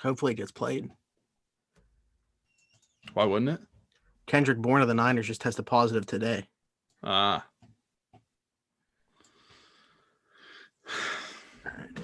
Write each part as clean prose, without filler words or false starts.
Hopefully it gets played. Why wouldn't it? Kendrick Bourne of the Niners just tested positive today. Ah. All right.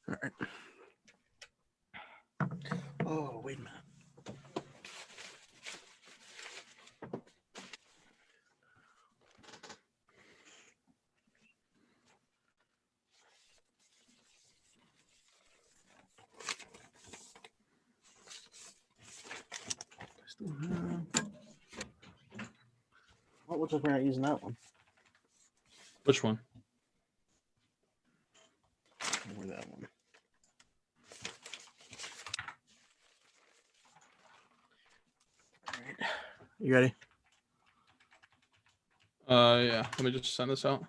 All right. Oh, wait a minute. What looks like we're not using that one? Which one? Or that one. All right. You ready? Yeah. Let me just send this out.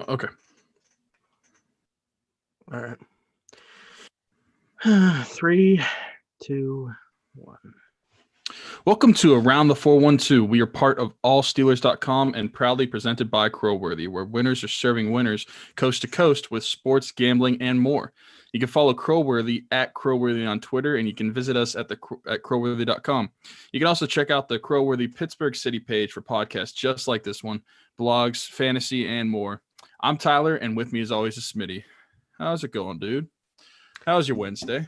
Okay. All right. 3, 2, 1. Welcome to Around the 412. We are part of allsteelers.com and proudly presented by Crowworthy, where winners are serving winners coast to coast with sports, gambling, and more. You can follow Crowworthy at Crowworthy on Twitter, and you can visit us at crowworthy.com. You can also check out the Crowworthy Pittsburgh City page for podcasts just like this one, blogs, fantasy, and more. I'm Tyler, and with me as always is Smitty. How's it going, dude? How's your Wednesday?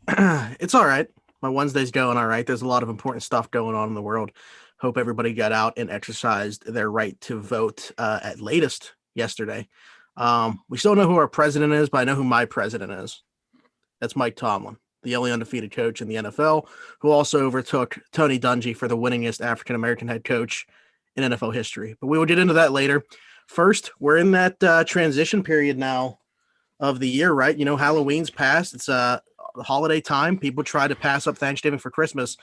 It's all right. My Wednesday's going all right. There's a lot of important stuff going on in the world. Hope everybody got out and exercised their right to vote at latest yesterday. We still know who our president is, but I know who my president is. That's Mike Tomlin, the only undefeated coach in the NFL, who also overtook Tony Dungy for the winningest African-American head coach in NFL history. But we will get into that later. First, we're in that transition period now of the year, right? You know, Halloween's passed. It's holiday time. People try to pass up Thanksgiving for Christmas,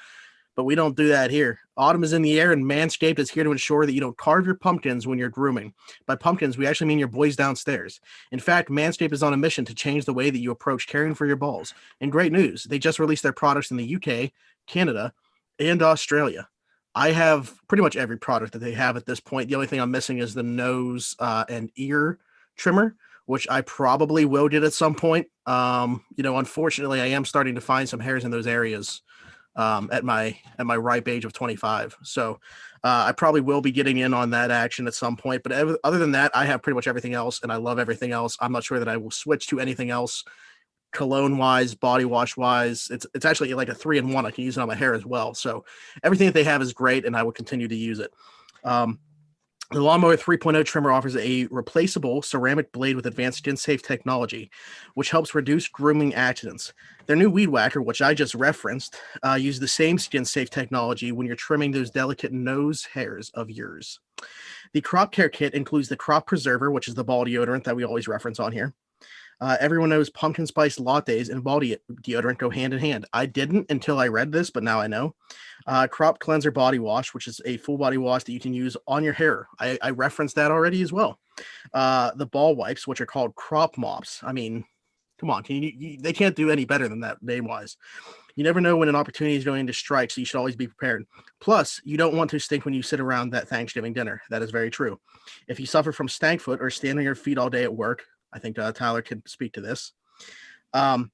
but we don't do that here. Autumn is in the air, and Manscaped is here to ensure that you don't carve your pumpkins when you're grooming. By pumpkins, we actually mean your boys downstairs. In fact, Manscaped is on a mission to change the way that you approach caring for your balls. And great news, they just released their products in the UK, Canada, and Australia. I have pretty much every product that they have at this point. The only thing I'm missing is the nose and ear trimmer, which I probably will get at some point. Unfortunately, I am starting to find some hairs in those areas at my ripe age of 25. So I probably will be getting in on that action at some point. But other than that, I have pretty much everything else, and I love everything else. I'm not sure that I will switch to anything else, cologne wise, body wash wise. It's actually like a 3-in-1. I can use it on my hair as well. So everything that they have is great, and I will continue to use it. The Lawnmower 3.0 trimmer offers a replaceable ceramic blade with advanced skin-safe technology, which helps reduce grooming accidents. Their new Weed Whacker, which I just referenced, uses the same skin-safe technology when you're trimming those delicate nose hairs of yours. The Crop Care Kit includes the Crop Preserver, which is the ball deodorant that we always reference on here. Everyone knows pumpkin spice lattes and body deodorant go hand in hand. I didn't until I read this, but now I know. Crop Cleanser Body Wash, which is a full body wash that you can use on your hair. I referenced that already as well. The ball wipes, which are called Crop Mops. I mean, come on, they can't do any better than that name-wise. You never know when an opportunity is going to strike, so you should always be prepared. Plus, you don't want to stink when you sit around that Thanksgiving dinner. That is very true. If you suffer from stank foot or stand on your feet all day at work, I think Tyler can speak to this. Then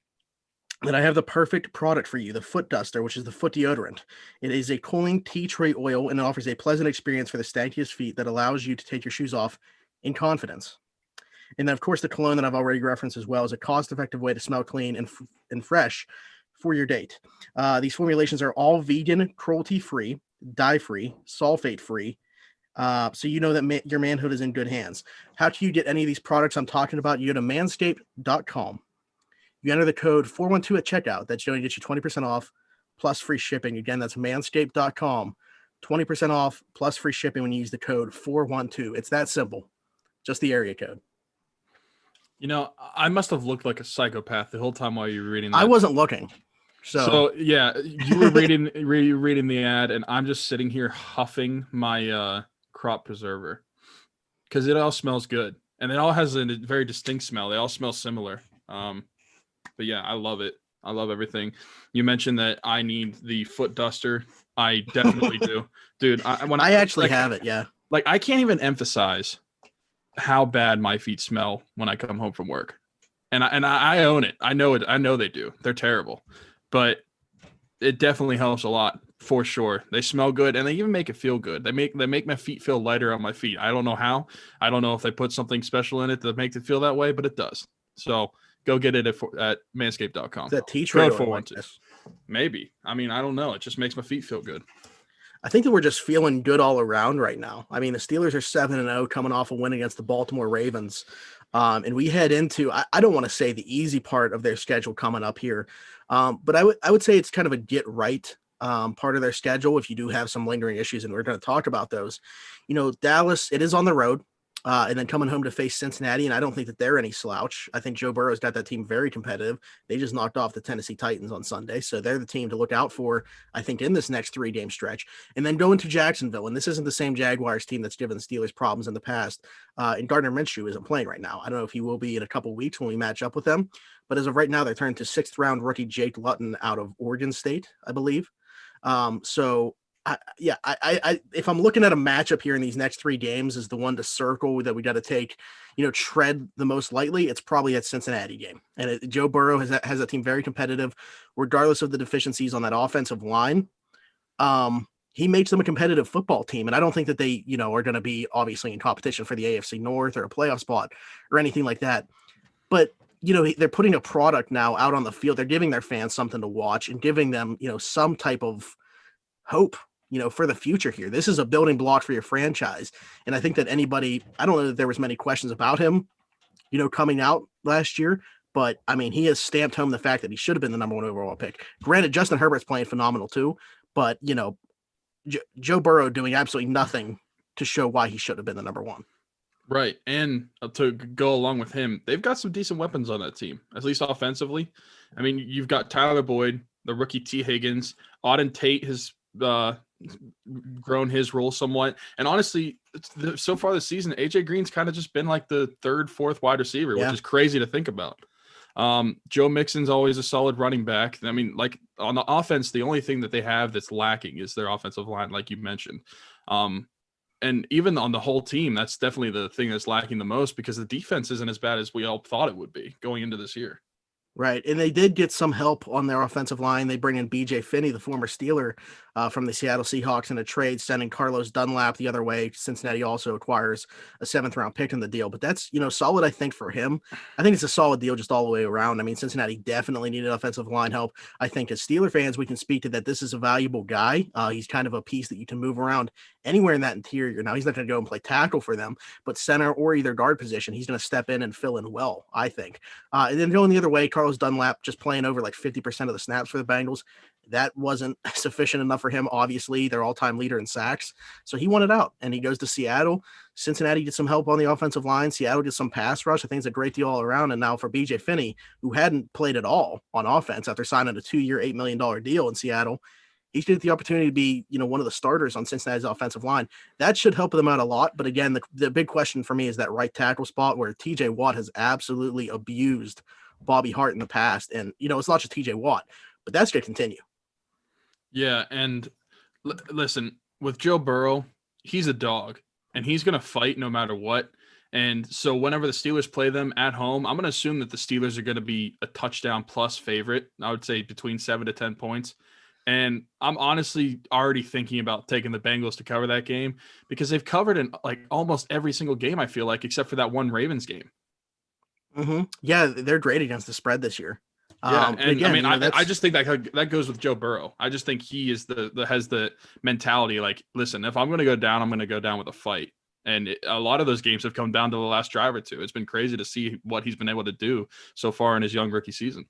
I have the perfect product for you, the Foot Duster, which is the foot deodorant. It is a cooling tea tree oil, and it offers a pleasant experience for the stankiest feet that allows you to take your shoes off in confidence. And then, of course, the cologne that I've already referenced as well is a cost-effective way to smell clean and fresh for your date. These formulations are all vegan, cruelty-free, dye-free, sulfate-free, So you know that your manhood is in good hands. How do you get any of these products I'm talking about? You go to manscaped.com. You enter the code 412 at checkout. That's going to get you 20% off plus free shipping. Again, that's manscaped.com. 20% off plus free shipping when you use the code 412. It's that simple. Just the area code. I must have looked like a psychopath the whole time while you were reading that. I wasn't looking. So yeah, you were reading the ad, and I'm just sitting here huffing my crop preserver because it all smells good, and it all has a very distinct smell. They all smell similar. But yeah, I love it. I love everything. You mentioned that I need the foot duster. I definitely do, dude. I actually have it. Yeah. Like, I can't even emphasize how bad my feet smell when I come home from work, and I own it. I know it. I know they do. They're terrible, but it definitely helps a lot for sure. They smell good, and they even make it feel good. They make my feet feel lighter on my feet. I don't know how. I don't know if they put something special in it to make it feel that way, but it does. So go get it at manscaped.com. Is that T-shirt or like this? Maybe. I mean, I don't know. It just makes my feet feel good. I think that we're just feeling good all around right now. I mean, the Steelers are 7-0 coming off a win against the Baltimore Ravens. And we head into, I don't want to say the easy part of their schedule coming up here. But I would say it's kind of a get right part of their schedule if you do have some lingering issues. And we're going to talk about those. Dallas, it is on the road. And then coming home to face Cincinnati, and I don't think that they're any slouch. I think Joe Burrow's got that team very competitive. They just knocked off the Tennessee Titans on Sunday, so they're the team to look out for, I think, in this next 3-game stretch. And then going to Jacksonville, and this isn't the same Jaguars team that's given the Steelers problems in the past. And Gardner Minshew isn't playing right now. I don't know if he will be in a couple of weeks when we match up with them, but as of right now, they're turning to 6th-round rookie Jake Luton out of Oregon State, I believe. If I'm looking at a matchup here in these next 3 games is the one to circle that we got to take, tread the most lightly, it's probably that Cincinnati game. And Joe Burrow has that team very competitive, regardless of the deficiencies on that offensive line. He makes them a competitive football team. And I don't think that they, are going to be obviously in competition for the AFC North or a playoff spot or anything like that. But they're putting a product now out on the field. They're giving their fans something to watch and giving them, some type of hope for the future here. This is a building block for your franchise. And I think that I don't know that there was many questions about him, coming out last year, but I mean, he has stamped home the fact that he should have been the number 1 overall pick. Granted, Justin Herbert's playing phenomenal too, but Joe Burrow doing absolutely nothing to show why he should have been the number 1. Right. And to go along with him, they've got some decent weapons on that team, at least offensively. I mean, you've got Tyler Boyd, the rookie T. Higgins, Auden Tate has grown his role somewhat, and honestly, so far this season, AJ Green's kind of just been like the 3rd, 4th wide receiver, which is crazy to think about. Joe Mixon's always a solid running back. I mean, like on the offense, the only thing that they have that's lacking is their offensive line, like you mentioned. And even on the whole team, that's definitely the thing that's lacking the most because the defense isn't as bad as we all thought it would be going into this year. Right. And they did get some help on their offensive line. They bring in BJ Finney, the former Steeler from the Seattle Seahawks in a trade, sending Carlos Dunlap the other way. Cincinnati also acquires a 7th-round pick in the deal. But that's, solid, I think, for him. I think it's a solid deal just all the way around. I mean, Cincinnati definitely needed offensive line help. I think as Steeler fans, we can speak to that this is a valuable guy. He's kind of a piece that you can move around anywhere in that interior. Now, he's not going to go and play tackle for them, but center or either guard position, he's going to step in and fill in well, I think. And then going the other way, Carlos Dunlap just playing over like 50% of the snaps for the Bengals. That wasn't sufficient enough for him. Obviously, their all-time leader in sacks. So he wanted out, and he goes to Seattle. Cincinnati gets some help on the offensive line. Seattle gets some pass rush. I think it's a great deal all around. And now for BJ Finney, who hadn't played at all on offense after signing a 2-year, $8 million deal in Seattle, he's going to get the opportunity to be, one of the starters on Cincinnati's offensive line. That should help them out a lot. But again, the big question for me is that right tackle spot where TJ Watt has absolutely abused Bobby Hart in the past. And, it's not just TJ Watt, but that's going to continue. Yeah. And listen, with Joe Burrow, he's a dog and he's going to fight no matter what. And so whenever the Steelers play them at home, I'm going to assume that the Steelers are going to be a touchdown plus favorite. I would say between 7 to 10 points. And I'm honestly already thinking about taking the Bengals to cover that game because they've covered in like almost every single game, I feel like, except for that one Ravens game. Mm-hmm. Yeah, they're great against the spread this year. Yeah, But and again, I mean, I that's just think that goes with Joe Burrow. I just think he is has the mentality like, listen, if I'm going to go down, I'm going to go down with a fight. And a lot of those games have come down to the last drive or two. It's been crazy to see what he's been able to do so far in his young rookie season.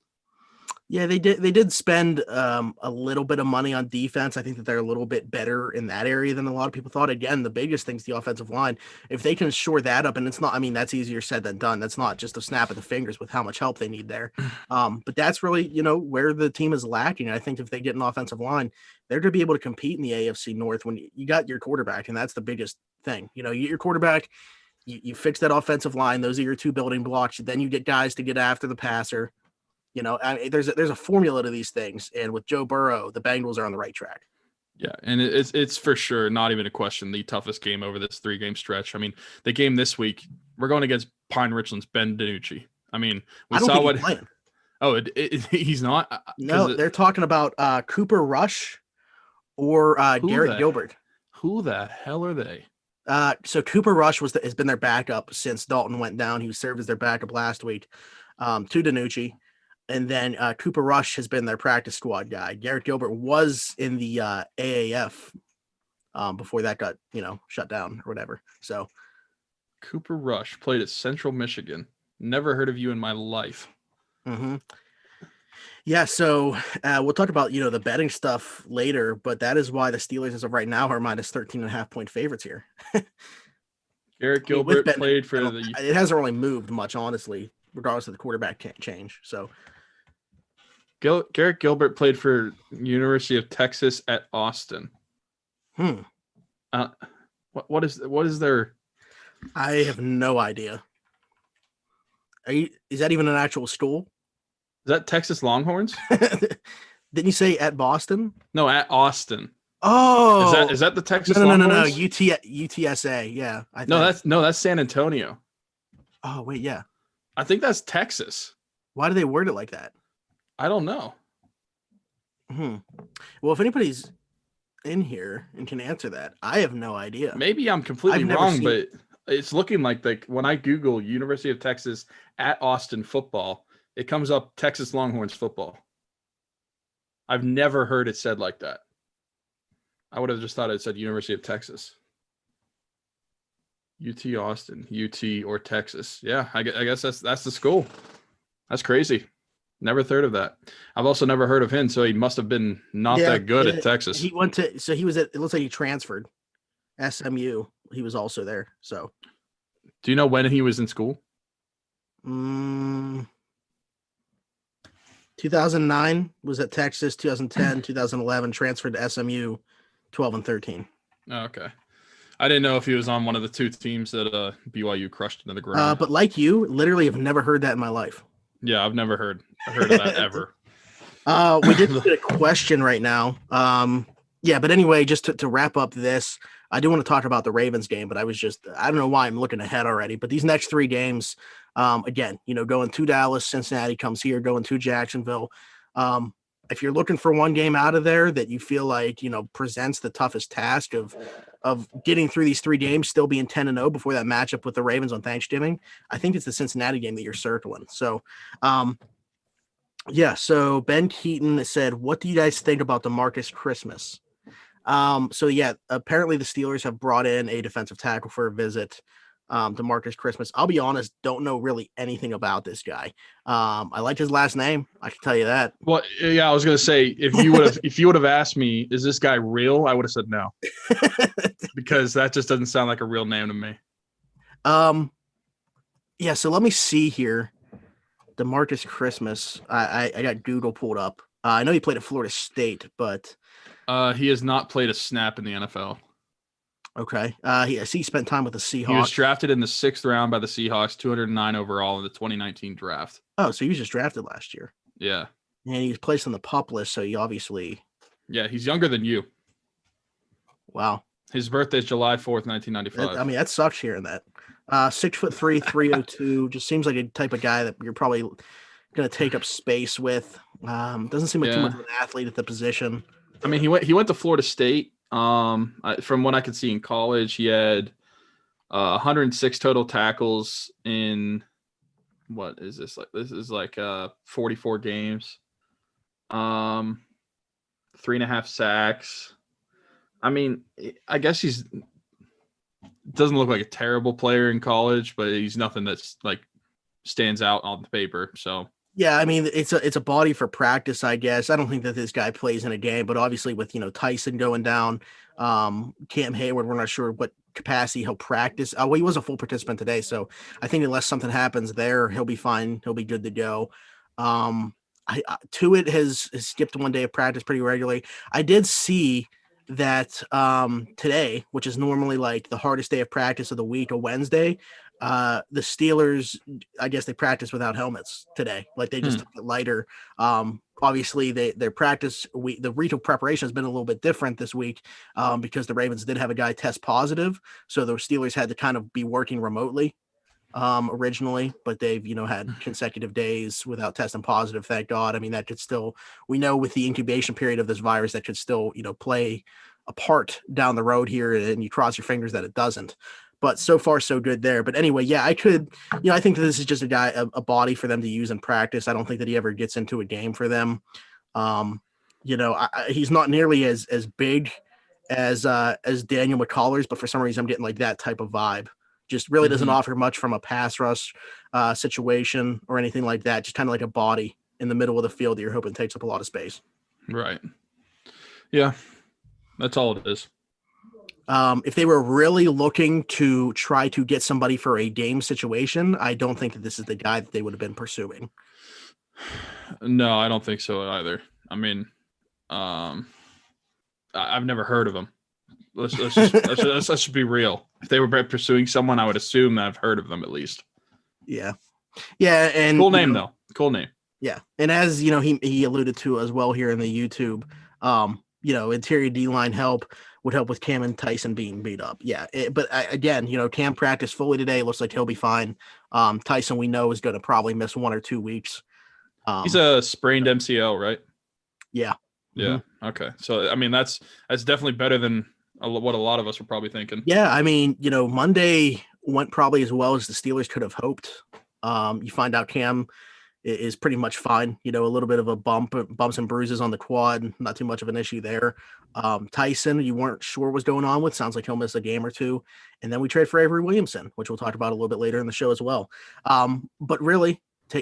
Yeah, they did spend a little bit of money on defense. I think that they're a little bit better in that area than a lot of people thought. Again, the biggest thing's the offensive line. If they can shore that up, and it's not, I mean, that's easier said than done. That's not just a snap of the fingers with how much help they need there. But that's really, where the team is lacking. I think if they get an offensive line, they're going to be able to compete in the AFC North when you got your quarterback, and that's the biggest thing. You get your quarterback, you fix that offensive line. Those are your two building blocks. Then you get guys to get after the passer. I mean, there's a formula to these things, and with Joe Burrow, the Bengals are on the right track. Yeah, and it's for sure not even a question the toughest game over this 3-game stretch. I mean, the game this week, we're going against Pine Richlands' Ben DiNucci. I mean, we I don't saw think what. he's playing. Oh, he's not. No, they're talking about Cooper Rush or Garrett Gilbert. Who the hell are they? So Cooper Rush has been their backup since Dalton went down. He served as their backup last week to DiNucci. And then Cooper Rush has been their practice squad guy. Garrett Gilbert was in the AAF before that got, shut down or whatever. So Cooper Rush played at Central Michigan. Never heard of you in my life. Mm-hmm. Yeah, so we'll talk about, the betting stuff later, but that is why the Steelers as of right now are minus 13.5 point favorites here. Garrett Gilbert played for it hasn't really moved much, honestly, regardless of the quarterback change. So Garrett Gilbert played for University of Texas at Austin. What is their? I have no idea. Is that even an actual school? Is that Texas Longhorns? Didn't you say at Boston? No, at Austin. Oh, is that the Texas no, Longhorns? UTSA. Yeah. That's San Antonio. Oh, wait, yeah. I think that's Texas. Why do they word it like that? I don't know. Well, if anybody's in here and can answer that, I have no idea. Maybe I'm completely wrong, but it's looking like when I Google University of Texas at Austin football, it comes up Texas Longhorns football. I've never heard it said like that. I would have just thought it said University of Texas. UT Austin, UT or Texas. Yeah, I guess that's the school. That's crazy. Never heard of that. I've also never heard of him, so he must have been not that good at Texas. He went to, so he was at, it looks like he transferred SMU. He was also there. So, do you know when he was in school? 2009 was at Texas, 2010, 2011 transferred to SMU, 12 and 13. Oh, okay. I didn't know if he was on one of the two teams that BYU crushed into the ground. But like you, literally have never heard that in my life. Yeah, I've never heard of that ever. We did get a question right now. Yeah, but anyway, just to wrap up this, I do want to talk about the Ravens game, but I don't know why I'm looking ahead already. But these next 3 games, again, going to Dallas, Cincinnati comes here, going to Jacksonville. If you're looking for one game out of there that you feel like, presents the toughest task of getting through these 3 games, still being 10-0 before that matchup with the Ravens on Thanksgiving, I think it's the Cincinnati game that you're circling. So, so Ben Keaton said, what do you guys think about DeMarcus Christmas? Apparently the Steelers have brought in a defensive tackle for a visit. DeMarcus Christmas. I'll be honest, don't know really anything about this guy. I like his last name. I can tell you that. Well, yeah, I was gonna say if you would have asked me, is this guy real? I would have said no, because that just doesn't sound like a real name to me. Yeah. So let me see here. DeMarcus Christmas. I got Google pulled up. I know he played at Florida State, but he has not played a snap in the NFL. Okay. He spent time with the Seahawks. He was drafted in the 6th round by the Seahawks, 209 overall in the 2019 draft. Oh, so he was just drafted last year. Yeah. And he was placed on the PUP list, so he obviously. Yeah, he's younger than you. Wow. His birthday is July 4th, 1995. I mean, that sucks hearing that. 6'3", 302. Just seems like a type of guy that you're probably going to take up space with. Doesn't seem like too much of an athlete at the position. I mean, he went to Florida State. From what I could see in college, he had 106 total tackles in what is this like? This is like 44 games. 3.5 sacks. I mean, I guess he's doesn't look like a terrible player in college, but he's nothing that's like stands out on the paper. So Yeah, I mean it's a body for practice, I guess. I don't think that this guy plays in a game, but obviously with Tyson going down, Cam Hayward, we're not sure what capacity he'll practice. Well, he was a full participant today, so I think unless something happens there, he'll be fine. He'll be good to go. Tuitt has skipped one day of practice pretty regularly. I did see that today, which is normally like the hardest day of practice of the week, a Wednesday, the Steelers, I guess they practice without helmets today. Like they just took it lighter. Obviously their practice the retail preparation has been a little bit different this week because the Ravens did have a guy test positive. So the Steelers had to kind of be working remotely originally, but they've, had consecutive days without testing positive. Thank God. I mean, that could still, we know with the incubation period of this virus, that could still, play a part down the road here, and you cross your fingers that it doesn't. But so far, so good there. But anyway, yeah, I think that this is just a guy, a body for them to use in practice. I don't think that he ever gets into a game for them. He's not nearly as big as Daniel McCullers, but for some reason I'm getting like that type of vibe. Just really doesn't offer much from a pass rush situation or anything like that. Just kind of like a body in the middle of the field that you're hoping takes up a lot of space. Right. Yeah, that's all it is. If they were really looking to try to get somebody for a game situation, I don't think that this is the guy that they would have been pursuing. No, I don't think so either. I mean, I've never heard of him. Let's just be real. If they were pursuing someone, I would assume that I've heard of them at least. Yeah. And cool name though. Cool name. Yeah. And as he alluded to as well here in the YouTube, interior D-line help would help with Cam and Tyson being beat up. Yeah. Again, Cam practiced fully today. Looks like he'll be fine. Tyson, we know, is going to probably miss 1 or 2 weeks. He's a sprained MCL, right? Yeah. Yeah. Mm-hmm. Okay. So, I mean, that's definitely better than what a lot of us were probably thinking. Yeah. I mean, Monday went probably as well as the Steelers could have hoped. You find out Cam is pretty much fine. A little bit of a bumps and bruises on the quad, not too much of an issue there. Tyson, you weren't sure what's going on with. Sounds like he'll miss a game or two. And then we trade for Avery Williamson, which we'll talk about a little bit later in the show as well. But really,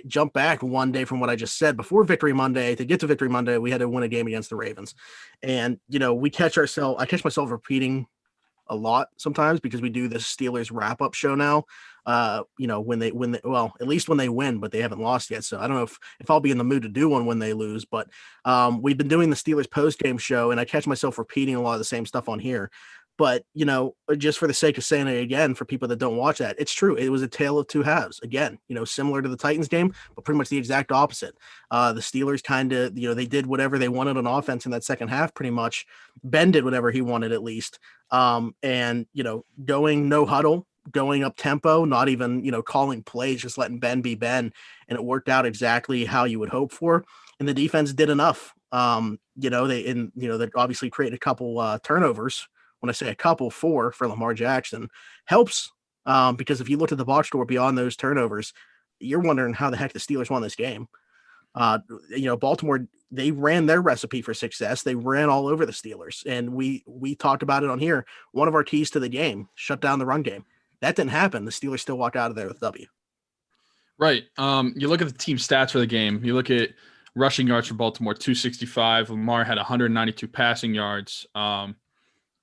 jump back one day from what I just said. Before Victory Monday, to get to Victory Monday, we had to win a game against the Ravens. And, I catch myself repeating a lot sometimes because we do this Steelers wrap-up show now. When they at least when they win, but they haven't lost yet. So I don't know if I'll be in the mood to do one when they lose, but we've been doing the Steelers post-game show, and I catch myself repeating a lot of the same stuff on here. But, just for the sake of saying it again, for people that don't watch that, it's true. It was a tale of two halves. Again, similar to the Titans game, but pretty much the exact opposite. The Steelers kind of, they did whatever they wanted on offense in that second half, pretty much. Ben did whatever he wanted, at least. And, going no huddle, going up tempo, not even, calling plays, just letting Ben be Ben. And it worked out exactly how you would hope for. And the defense did enough. They obviously created a couple turnovers. When I say a couple, 4 for Lamar Jackson helps because if you look at the box score beyond those turnovers, you're wondering how the heck the Steelers won this game. Baltimore, they ran their recipe for success. They ran all over the Steelers, and we talked about it on here. One of our keys to the game, shut down the run game. That didn't happen. The Steelers still walked out of there with W. Right. You look at the team stats for the game. You look at rushing yards for Baltimore, 265. Lamar had 192 passing yards.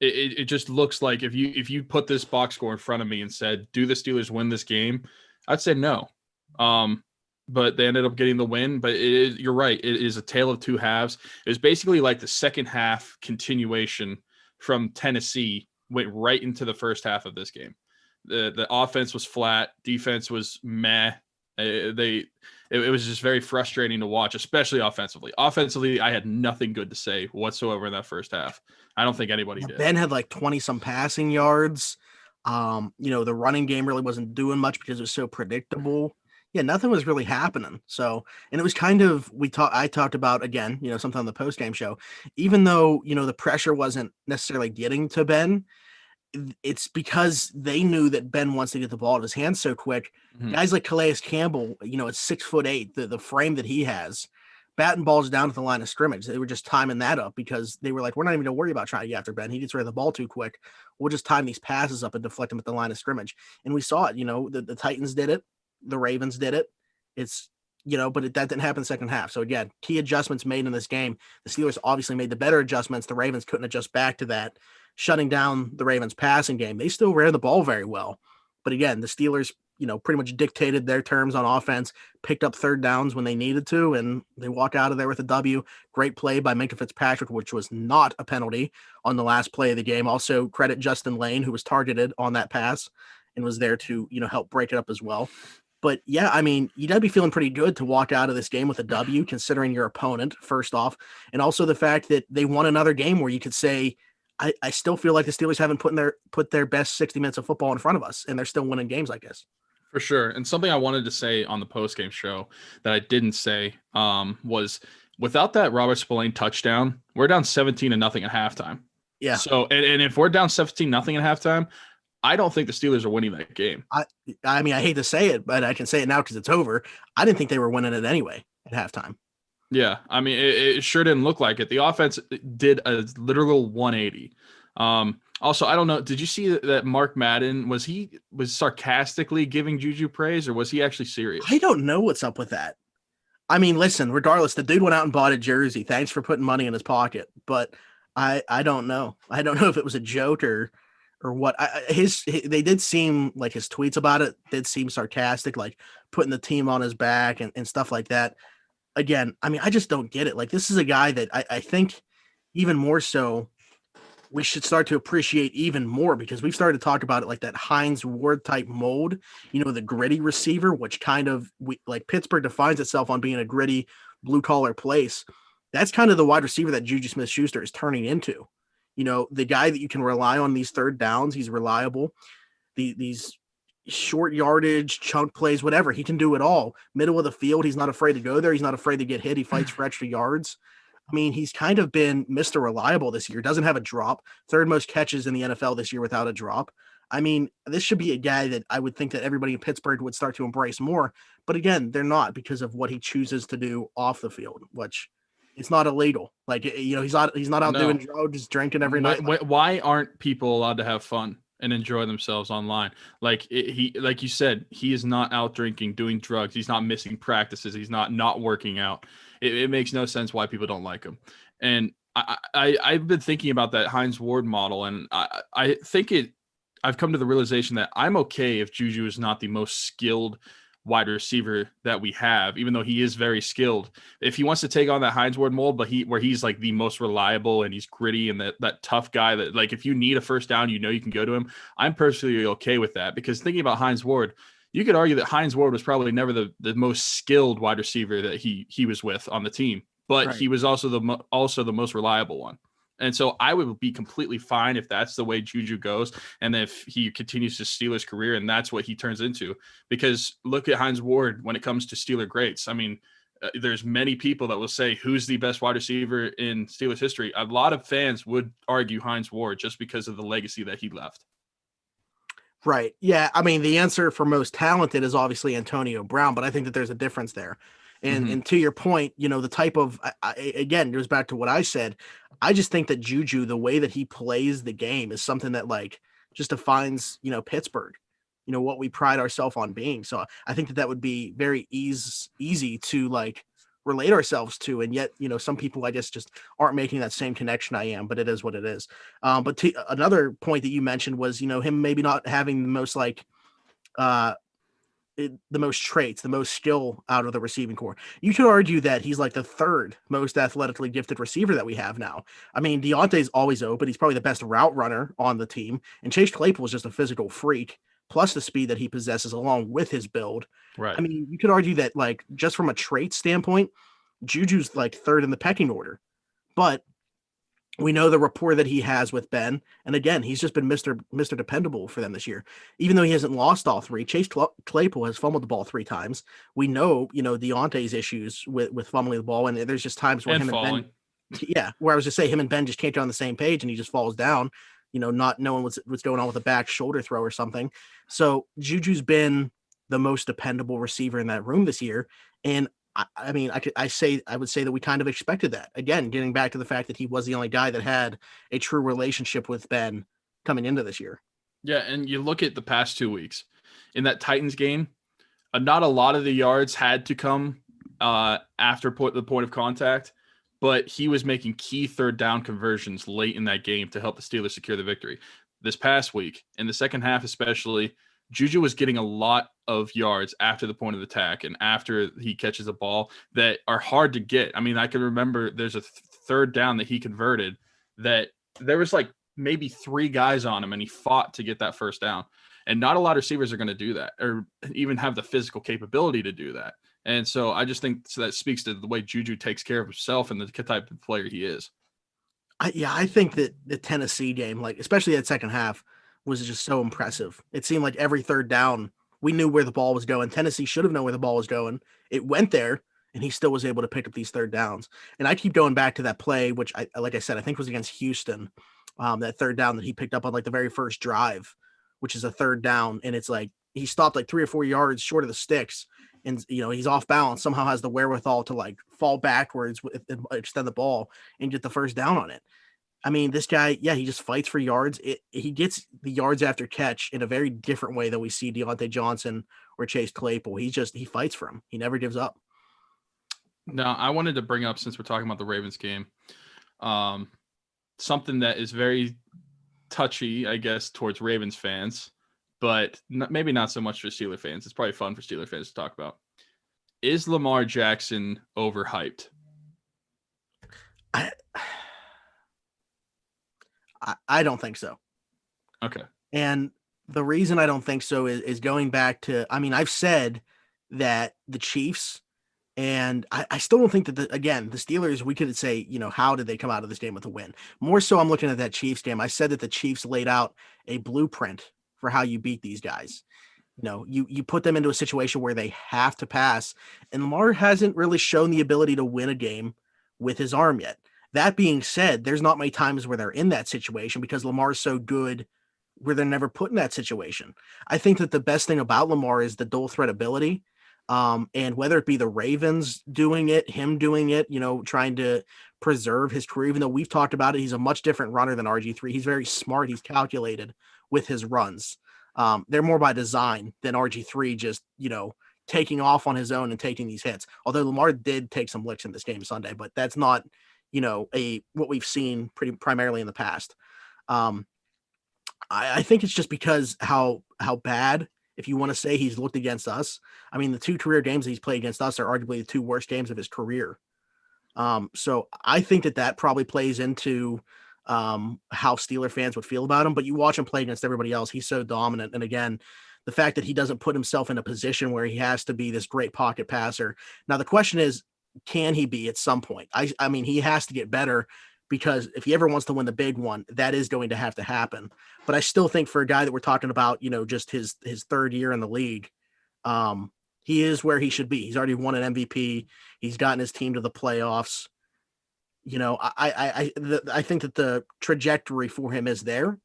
It just looks like if you put this box score in front of me and said, do the Steelers win this game? I'd say no. But they ended up getting the win. But you're right. It is a tale of two halves. It was basically like the second half continuation from Tennessee went right into the first half of this game. The offense was flat. Defense was meh. It was just very frustrating to watch, especially offensively. Offensively, I had nothing good to say whatsoever in that first half. I don't think anybody did. Ben had like 20-some passing yards. The running game really wasn't doing much because it was so predictable. Yeah, nothing was really happening. So, and it was kind of, I talked about, again, sometime on the post-game show, even though, the pressure wasn't necessarily getting to Ben, it's because they knew that Ben wants to get the ball in his hands so quick. Mhm. Guys like Calais Campbell, at 6'8", the frame that he has, batting balls down at the line of scrimmage. They were just timing that up because they were like, we're not even going to worry about trying to get after Ben. He gets rid of the ball too quick. We'll just time these passes up and deflect them at the line of scrimmage. And we saw it. The Titans did it. The Ravens did it. It's but that didn't happen in the second half. So again, key adjustments made in this game. The Steelers obviously made the better adjustments. The Ravens couldn't adjust back to that, shutting down the Ravens passing game. They still ran the ball very well. But again, the Steelers, pretty much dictated their terms on offense, picked up third downs when they needed to, and they walk out of there with a W. Great play by Minkah Fitzpatrick, which was not a penalty on the last play of the game. Also credit Justin Lane, who was targeted on that pass and was there to, help break it up as well. But yeah, I mean, you got to be feeling pretty good to walk out of this game with a W, considering your opponent, first off, and also the fact that they won another game where you could say, I still feel like the Steelers haven't put their best 60 minutes of football in front of us, and they're still winning games like this. For sure. And something I wanted to say on the postgame show that I didn't say was without that Robert Spillane touchdown, we're down 17-0 at halftime. Yeah. So, and if we're down 17-0 at halftime, I don't think the Steelers are winning that game. I mean, I hate to say it, but I can say it now because it's over. I didn't think they were winning it anyway at halftime. Yeah, I mean, it sure didn't look like it. The offense did a literal 180. Also, I don't know. Did you see that Mark Madden was sarcastically giving Juju praise, or was he actually serious? I don't know what's up with that. I mean, listen, regardless, the dude went out and bought a jersey. Thanks for putting money in his pocket, but I don't know. I don't know if it was a joke or what. They did seem like his tweets about it did seem sarcastic, like putting the team on his back and stuff like that. Again, I mean, I just don't get it. Like, this is a guy that I think even more so we should start to appreciate even more, because we've started to talk about it like that Hines Ward type mold, the gritty receiver, which kind of like Pittsburgh defines itself on being a gritty blue collar place. That's kind of the wide receiver that Juju Smith-Schuster is turning into. The guy that you can rely on these third downs. He's reliable. These short yardage, chunk plays, whatever. He can do it all. Middle of the field, he's not afraid to go there. He's not afraid to get hit. He fights for extra yards. I mean, he's kind of been Mr. Reliable this year. Doesn't have a drop. Third most catches in the NFL this year without a drop. I mean, this should be a guy that I would think that everybody in Pittsburgh would start to embrace more. But again, they're not, because of what he chooses to do off the field, which it's not illegal. Like, he's not out doing drugs, drinking every night. Why aren't people allowed to have fun and enjoy themselves online? Like like you said, he is not out drinking, doing drugs. He's not missing practices. He's not working out. It makes no sense why people don't like him. And I've been thinking about that Hines Ward model, and I think I've come to the realization that I'm okay if Juju is not the most skilled wide receiver that we have, even though he is very skilled. If he wants to take on that Hines Ward mold, but where he's like the most reliable and he's gritty and that tough guy that, like, if you need a first down, you can go to him. I'm personally okay with that, because thinking about Hines Ward, you could argue that Hines Ward was probably never the most skilled wide receiver that he was with on the team, but right. He was also the most reliable one. And so I would be completely fine if that's the way Juju goes, and if he continues to steal his career and that's what he turns into. Because look at Hines Ward when it comes to Steeler greats. I mean, there's many people that will say, who's the best wide receiver in Steelers history? A lot of fans would argue Hines Ward just because of the legacy that he left. Right. Yeah. I mean, the answer for most talented is obviously Antonio Brown, but I think that there's a difference there. And to your point, the type of, again, it goes back to what I said. I just think that Juju, the way that he plays the game, is something that like just defines, Pittsburgh, what we pride ourselves on being. So I think that would be very easy to like relate ourselves to. And yet, some people, I guess, just aren't making that same connection I am, but it is what it is. But another point that you mentioned was, him maybe not having the most like, the most traits, the most skill out of the receiving core. You could argue that he's like the third most athletically gifted receiver that we have now. I mean, Deontay's always open. He's probably the best route runner on the team. And Chase Claypool is just a physical freak, plus the speed that he possesses along with his build. Right. I mean, you could argue that like just from a trait standpoint, Juju's like third in the pecking order. But we know the rapport that he has with Ben. And again, he's just been Mr. Dependable for them this year. Even though he hasn't lost all three, Chase Claypool has fumbled the ball 3 times. We know, Deontay's issues with fumbling the ball. And there's just times where and falling. Ben, where I was just say him and Ben just can't get on the same page and he just falls down. not knowing what's going on with a back shoulder throw or something. So Juju's been the most dependable receiver in that room this year. And I mean, I would say that we kind of expected that. Again, getting back to the fact that he was the only guy that had a true relationship with Ben coming into this year. Yeah, and you look at the past 2 weeks in that Titans game, not a lot of the yards had to come after the point of contact, but he was making key third down conversions late in that game to help the Steelers secure the victory. This past week, in the second half especially, Juju was getting a lot of yards after the point of attack and after he catches a ball that are hard to get. I mean, I can remember there's a third down that he converted that there was like maybe 3 guys on him and he fought to get that first down. And not a lot of receivers are going to do that or even have the physical capability to do that. And so I just think that speaks to the way Juju takes care of himself and the type of player he is. I think that the Tennessee game, like especially that second half, was just so impressive. It seemed like every third down, we knew where the ball was going. Tennessee should have known where the ball was going. It went there, and he still was able to pick up these third downs. And I keep going back to that play, which like I said, I think was against Houston. That third down that he picked up on like the very first drive, which is a third down, and it's like he stopped like 3 or 4 yards short of the sticks, and he's off balance. Somehow has the wherewithal to like fall backwards, extend the ball, and get the first down on it. I mean, this guy, he just fights for yards. He gets the yards after catch in a very different way than we see Deontay Johnson or Chase Claypool. He fights for him. He never gives up. Now, I wanted to bring up, since we're talking about the Ravens game, something that is very touchy, I guess, towards Ravens fans, but maybe not so much for Steeler fans. It's probably fun for Steeler fans to talk about. Is Lamar Jackson overhyped? I don't think so. Okay. And the reason I don't think so is going back to, I mean, I've said that the Chiefs, and I still don't think that, the Steelers, we could say, how did they come out of this game with a win? More so, I'm looking at that Chiefs game. I said that the Chiefs laid out a blueprint for how you beat these guys. You put them into a situation where they have to pass, and Lamar hasn't really shown the ability to win a game with his arm yet. That being said, there's not many times where they're in that situation because Lamar's so good where they're never put in that situation. I think that the best thing about Lamar is the dual threat ability. And whether it be the Ravens doing it, him doing it, trying to preserve his career, even though we've talked about it, he's a much different runner than RG3. He's very smart. He's calculated with his runs. They're more by design than RG3 just, taking off on his own and taking these hits. Although Lamar did take some licks in this game Sunday, but that's not, what we've seen pretty primarily in the past. I think it's just because how bad, if you want to say, he's looked against us. I mean, the 2 career games that he's played against us are arguably the 2 worst games of his career. So I think that probably plays into how Steeler fans would feel about him. But you watch him play against everybody else, he's so dominant. And again, the fact that he doesn't put himself in a position where he has to be this great pocket passer. Now, the question is, can he be at some point? I mean, he has to get better, because if he ever wants to win the big one, that is going to have to happen. But I still think for a guy that we're talking about, just his third year in the league, he is where he should be. He's already won an MVP. He's gotten his team to the playoffs. I think that the trajectory for him is there.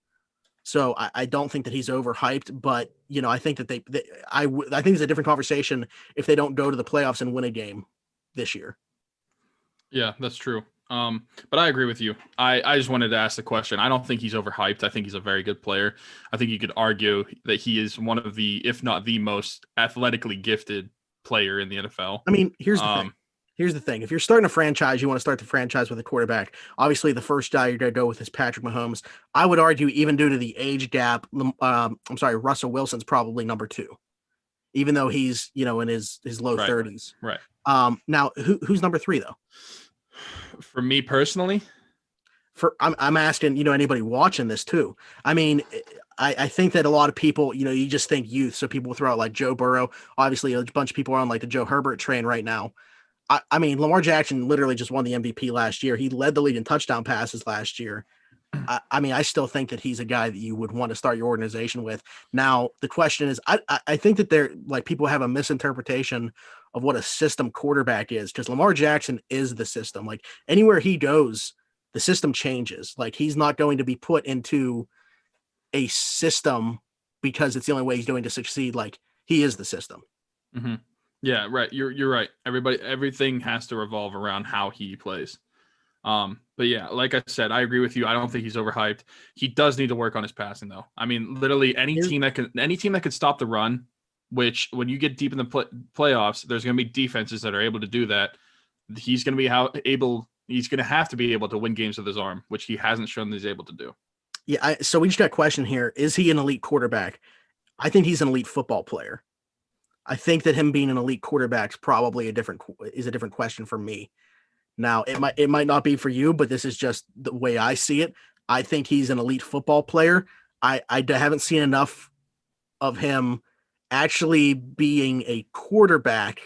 So I don't think that he's overhyped, but I think that I think it's a different conversation if they don't go to the playoffs and win a game this year. Yeah, that's true. But I agree with you. I just wanted to ask the question. I don't think he's overhyped. I think he's a very good player. I think you could argue that he is one of the, if not the most athletically gifted player in the NFL. I mean, here's the thing. Here's the thing. If you're starting a franchise, you want to start the franchise with a quarterback. Obviously, the first guy you're going to go with is Patrick Mahomes. I would argue, even due to the age gap, Russell Wilson's probably number 2, even though he's, in his low 30s. Right. Now, who's number 3, though? For me personally? I'm asking, anybody watching this too. I mean, I think that a lot of people, you just think youth. So people will throw out like Joe Burrow. Obviously, a bunch of people are on like the Joe Herbert train right now. I mean, Lamar Jackson literally just won the MVP last year. He led the league in touchdown passes last year. I mean, I still think that he's a guy that you would want to start your organization with. Now, the question is, I think that people have a misinterpretation of what a system quarterback is, because Lamar Jackson is the system. Like, anywhere he goes, the system changes. Like, he's not going to be put into a system because it's the only way he's going to succeed. Like, he is the system. Mm-hmm. Yeah, right. You're right. Everything has to revolve around how he plays. But yeah, like I said, I agree with you. I don't think he's overhyped. He does need to work on his passing, though. I mean, literally any team that can stop the run, which when you get deep in the playoffs, there's going to be defenses that are able to do that. He's going to be He's going to have to be able to win games with his arm, which he hasn't shown that he's able to do. Yeah. So we just got a question here. Is he an elite quarterback? I think he's an elite football player. I think that him being an elite quarterback is probably a different question for me. Now, it might not be for you, but this is just the way I see it. I think he's an elite football player. I haven't seen enough of him actually being a quarterback,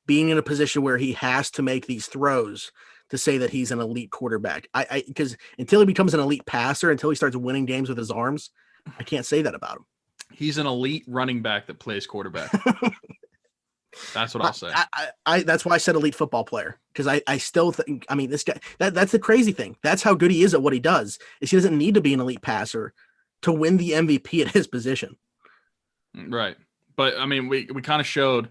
being in a position where he has to make these throws to say that he's an elite quarterback. Because until he becomes an elite passer, until he starts winning games with his arms, I can't say that about him. He's an elite running back that plays quarterback. That's what I'll say. That's why I said elite football player, because I still think, I mean, this guy, that's the crazy thing. That's how good he is at what he does, is he doesn't need to be an elite passer to win the MVP at his position. Right. But I mean, we kind of showed,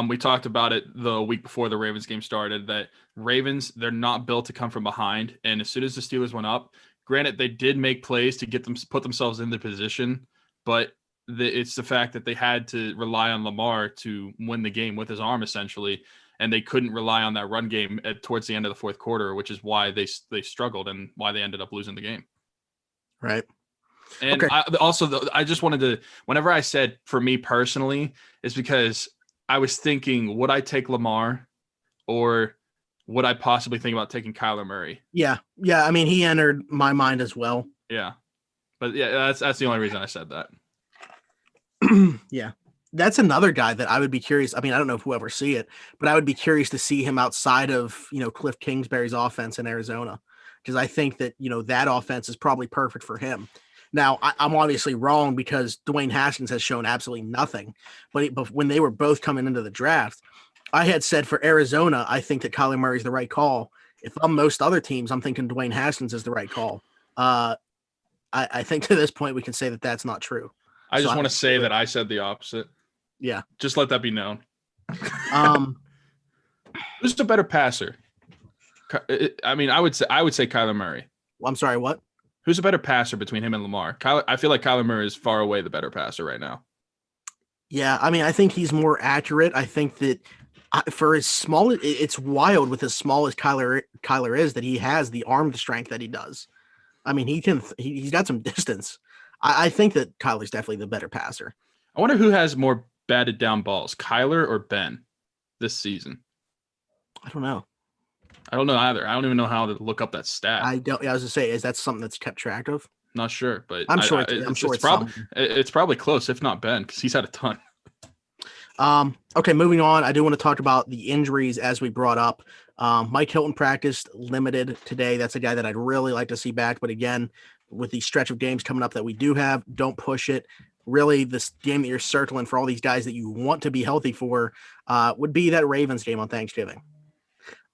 we talked about it the week before the Ravens game started, that Ravens, they're not built to come from behind. And as soon as the Steelers went up, granted, they did make plays to put themselves in the position, but it's the fact that they had to rely on Lamar to win the game with his arm, essentially, and they couldn't rely on that run game towards the end of the fourth quarter, which is why they struggled and why they ended up losing the game. Right. And okay. I just wanted to, whenever I said for me personally, is because I was thinking, would I take Lamar or would I possibly think about taking Kyler Murray? Yeah. Yeah. I mean, he entered my mind as well. Yeah. But yeah, that's the only reason I said that. Yeah, that's another guy that I would be curious. I mean, I don't know if we'll ever see it, but I would be curious to see him outside of, Cliff Kingsbury's offense in Arizona, because I think that, that offense is probably perfect for him. Now, I'm obviously wrong because Dwayne Haskins has shown absolutely nothing, but when they were both coming into the draft, I had said for Arizona, I think that Kyler Murray is the right call. If I'm most other teams, I'm thinking Dwayne Haskins is the right call. I think to this point, we can say that that's not true. I just want to say that I said the opposite. Yeah. Just let that be known. Who's the better passer? I mean, I would say Kyler Murray. Well, I'm sorry, what? Who's a better passer between him and Lamar? I feel like Kyler Murray is far away the better passer right now. Yeah, I mean, I think he's more accurate. I think that for as small, it's wild with as small as Kyler is that he has the arm strength that he does. I mean, he's got some distance. I think that Kyler's definitely the better passer. I wonder who has more batted down balls, Kyler or Ben, this season. I don't know. I don't know either. I don't even know how to look up that stat. I was going to say, is that something that's kept track of? Not sure, but I'm sure it's probably close, if not Ben, because he's had a ton. Okay, moving on. I do want to talk about the injuries as we brought up. Mike Hilton practiced limited today. That's a guy that I'd really like to see back. But again, with the stretch of games coming up that we do have, don't push it. Really, this game that you're circling for all these guys that you want to be healthy for would be that Ravens game on Thanksgiving.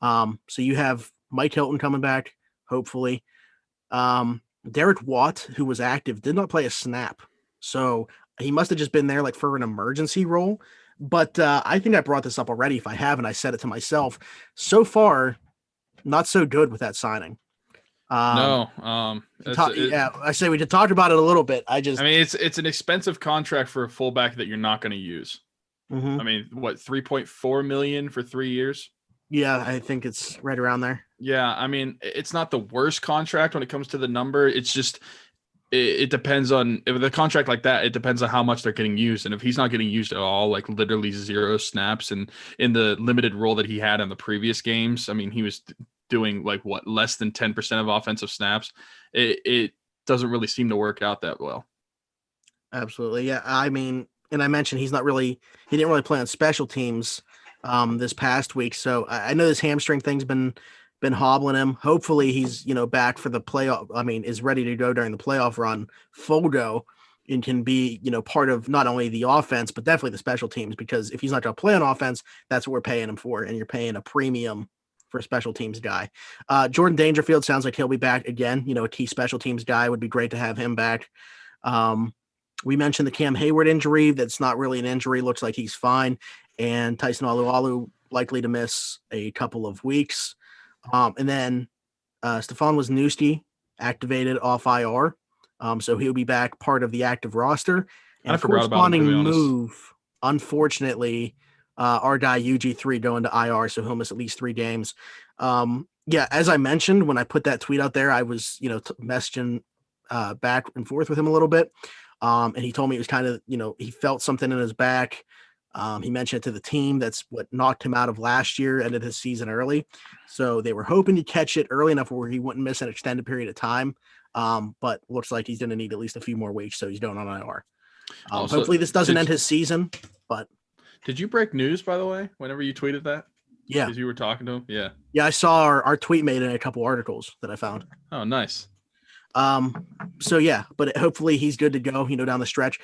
So you have Mike Hilton coming back, hopefully. Derek Watt, who was active, did not play a snap. So he must have just been there like for an emergency role. But I think I brought this up already. If I haven't, I said it to myself. So far, not so good with that signing. I say we just talked about it a little bit. I mean, it's an expensive contract for a fullback that you're not going to use. Mm-hmm. I mean, what, $3.4 million for 3 years? Yeah, I think it's right around there. Yeah, I mean, it's not the worst contract when it comes to the number. It's just it depends on, if the contract like that, it depends on how much they're getting used. And if he's not getting used at all, like literally 0 snaps, and in the limited role that he had in the previous games, I mean, he was doing like less than 10% of offensive snaps. It doesn't really seem to work out that well. Absolutely. Yeah. I mean, and I mentioned he didn't really play on special teams this past week. So I know this hamstring thing's been hobbling him. Hopefully he's, back for the playoff. I mean, is ready to go during the playoff run, full go, and can be, part of not only the offense, but definitely the special teams, because if he's not going to play on offense, that's what we're paying him for. And you're paying a premium for a special teams guy. Jordan Dangerfield sounds like he'll be back again. A key special teams guy. Would be great to have him back. We mentioned the Cam Hayward injury. That's not really an injury. Looks like he's fine. And Tyson Alualu likely to miss a couple of weeks. And then Stefan Wisniewski activated off IR. So he'll be back part of the active roster. And I forgot about him, to corresponding be honest. move, unfortunately, our guy UG3 going to IR, so he'll miss at least 3 games. Yeah, as I mentioned, when I put that tweet out there, I was, messaging back and forth with him a little bit. And he told me it was kind of, he felt something in his back. He mentioned it to the team. That's what knocked him out of last year, ended his season early. So they were hoping to catch it early enough where he wouldn't miss an extended period of time. But looks like he's going to need at least a few more weeks, so he's going on IR. Hopefully this doesn't end his season, but. Did you break news, by the way, whenever you tweeted that? Yeah. Because you were talking to him? Yeah. Yeah, I saw our tweet made in a couple articles that I found. Oh, nice. So yeah, but hopefully he's good to go, down the stretch.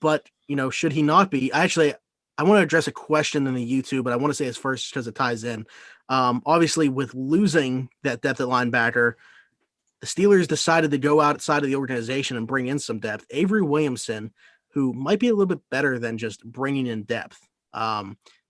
But should he not be, I want to address a question in the YouTube, but I want to say this first because it ties in. Obviously with losing that depth at linebacker, the Steelers decided to go outside of the organization and bring in some depth. Avery Williamson, who might be a little bit better than just bringing in depth.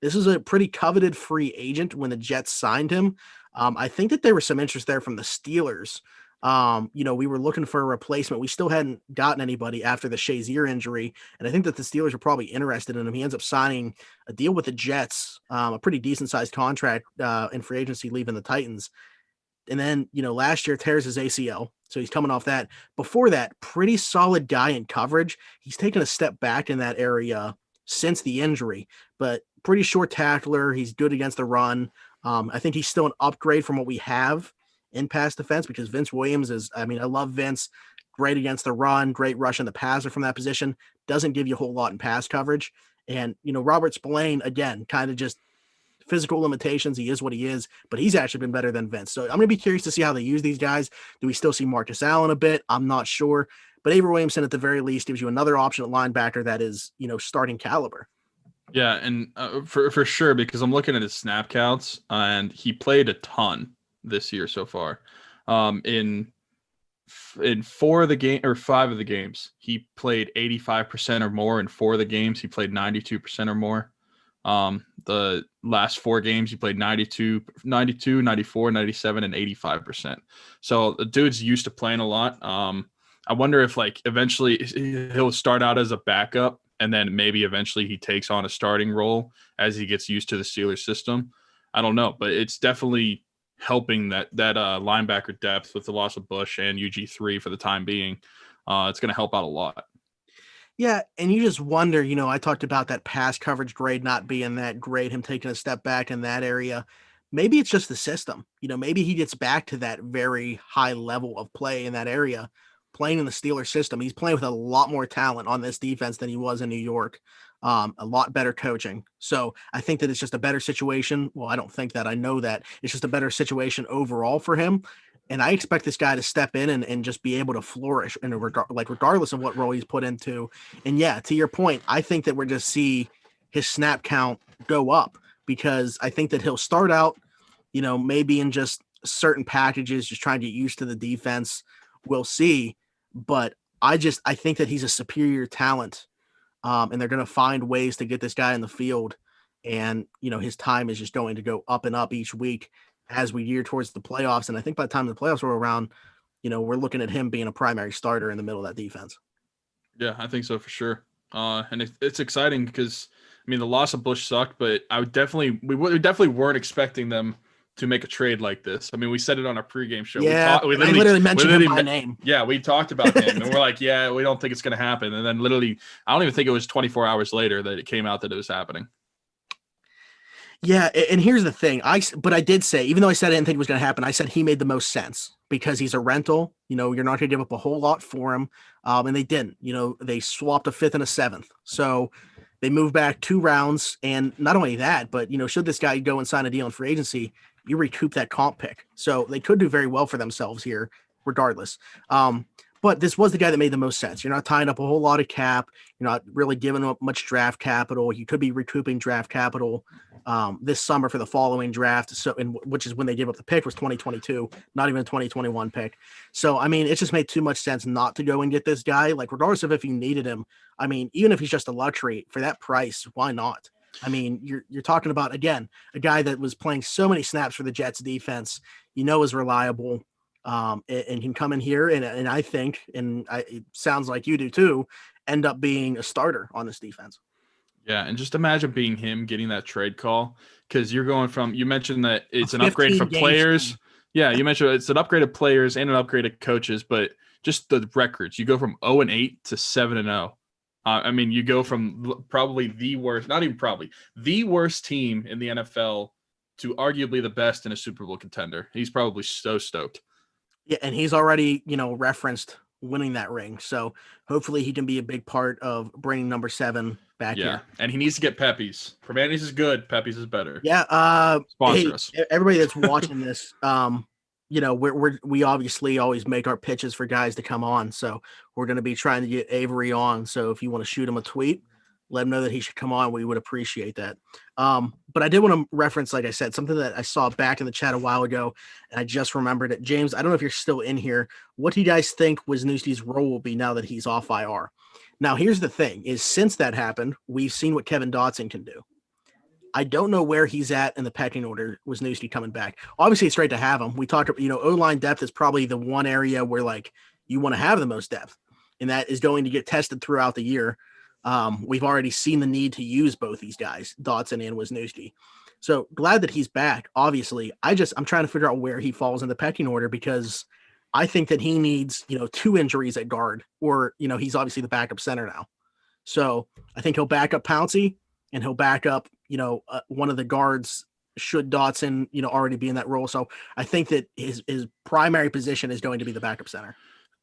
This is a pretty coveted free agent when the Jets signed him. I think that there was some interest there from the Steelers. We were looking for a replacement. We still hadn't gotten anybody after the Shazier injury. And I think that the Steelers are probably interested in him. He ends up signing a deal with the Jets, a pretty decent sized contract in free agency, leaving the Titans. And then, last year tears his ACL. So he's coming off that. Before that, pretty solid guy in coverage. He's taken a step back in that area since the injury, but pretty short tackler. He's good against the run. I think he's still an upgrade from what we have in pass defense because Vince Williams I love Vince. Great against the run, great rushing the passer from that position. Doesn't give you a whole lot in pass coverage. And, Robert Spillane, again, kind of just physical limitations. He is what he is, but he's actually been better than Vince. So I'm going to be curious to see how they use these guys. Do we still see Marcus Allen a bit? I'm not sure. But Avery Williamson, at the very least, gives you another option at linebacker that is, starting caliber. Yeah, and for sure, because I'm looking at his snap counts, and he played a ton this year so far. In 4 of the game or 5 of the games, he played 85% or more. In 4 of the games, he played 92% or more. The last 4 games, he played 92, 94, 97, and 85%. So the dude's used to playing a lot. I wonder if eventually he'll start out as a backup and then maybe eventually he takes on a starting role as he gets used to the Steelers system. I don't know, but it's definitely helping that linebacker depth with the loss of Bush and UG3 for the time being. It's going to help out a lot. Yeah, and you just wonder, I talked about that pass coverage grade not being that great, him taking a step back in that area. Maybe it's just the system. Maybe he gets back to that very high level of play in that area, playing in the Steelers system. He's playing with a lot more talent on this defense than he was in New York. A lot better coaching. So I think that it's just a better situation. Well, I don't think that. I know that it's just a better situation overall for him. And I expect this guy to step in and just be able to flourish in regardless of what role he's put into. And yeah, to your point, I think that we're just see his snap count go up because I think that he'll start out, maybe in just certain packages, just trying to get used to the defense. We'll see. But I think that he's a superior talent. And they're going to find ways to get this guy in the field. And, his time is just going to go up and up each week as we gear towards the playoffs. And I think by the time the playoffs are around, we're looking at him being a primary starter in the middle of that defense. Yeah, I think so for sure. And it's exciting because, the loss of Bush sucked, but we definitely weren't expecting them to make a trade like this. We said it on our pregame show. Yeah, we literally mentioned him by name. Yeah, we talked about him, and we're like, yeah, we don't think it's going to happen. And then literally, I don't even think it was 24 hours later that it came out that it was happening. Yeah, and here's the thing. But I did say, even though I said I didn't think it was going to happen, I said he made the most sense because he's a rental. You're not going to give up a whole lot for him. And they didn't. They swapped a 5th and a 7th. So they moved back 2 rounds. And not only that, but, should this guy go and sign a deal in free agency, you recoup that comp pick. So they could do very well for themselves here, regardless. But this was the guy that made the most sense. You're not tying up a whole lot of cap. You're not really giving up much draft capital. You could be recouping draft capital. this summer for the following draft. So, which is when they gave up the pick was 2022, not even a 2021 pick. So, I mean, it just made too much sense not to go and get this guy. Like, regardless of if you needed him, I mean, even if he's just a luxury for that price, why not? I mean, you're talking about, again, a guy that was playing so many snaps for the Jets defense, is reliable, and can come in here and I think, it sounds like you do too, end up being a starter on this defense. Yeah, and just imagine being him getting that trade call, because you're going from, you mentioned that it's an upgrade for players. Yeah, you mentioned it's an upgrade of players and an upgrade of coaches, but just the records. You go from 0-8 to 7-0. I mean, you go from probably the worst, not even probably, the worst team in the NFL to arguably the best in a Super Bowl contender. He's probably so stoked. Yeah, and he's already, referenced winning that ring. So hopefully he can be a big part of bringing number 7 back here. And he needs to get Pepe's. Primanti's is good. Pepe's is better. Yeah. Sponsor us. Everybody that's watching this, we obviously always make our pitches for guys to come on. So we're going to be trying to get Avery on. So if you want to shoot him a tweet, let him know that he should come on. We would appreciate that. But I did want to reference, like I said, something that I saw back in the chat a while ago, and I just remembered it. James, I don't know if you're still in here. What do you guys think Wisniewski's role will be now that he's off IR? Now, here's the thing, is since that happened, we've seen what Kevin Dotson can do. I don't know where he's at in the pecking order, Wisniewski coming back. Obviously, it's great to have him. We talked, O-line depth is probably the one area where, like, you want to have the most depth, and that is going to get tested throughout the year. We've already seen the need to use both these guys, Dotson and Wisniewski. So glad that he's back. Obviously, I'm trying to figure out where he falls in the pecking order, because I think that he needs, 2 injuries at guard, or, he's obviously the backup center now. So I think he'll back up Pouncey, and he'll back up, one of the guards should Dotson, already be in that role. So I think that his primary position is going to be the backup center.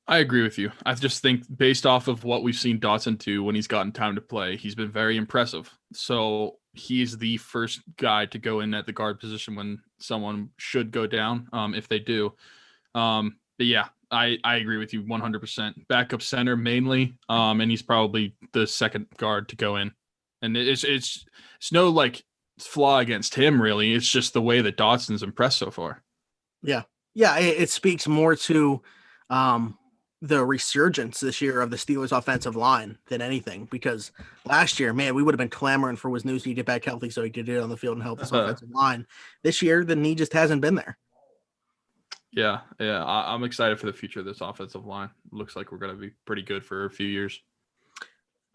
I agree with you. I just think based off of what we've seen Dotson do when he's gotten time to play, he's been very impressive. So he's the first guy to go in at the guard position when someone should go down, if they do. But yeah, I agree with you 100%. Backup center mainly, and he's probably the second guard to go in. And it's no like flaw against him really. It's just the way that Dotson's impressed so far. Yeah. It speaks more to the resurgence this year of the Steelers offensive line than anything, because last year, man, we would have been clamoring for Wisniewski to get back healthy so he could get on the field and help this offensive line. This year, the knee just hasn't been there. Yeah. I'm excited for the future of this offensive line. Looks like we're going to be pretty good for a few years.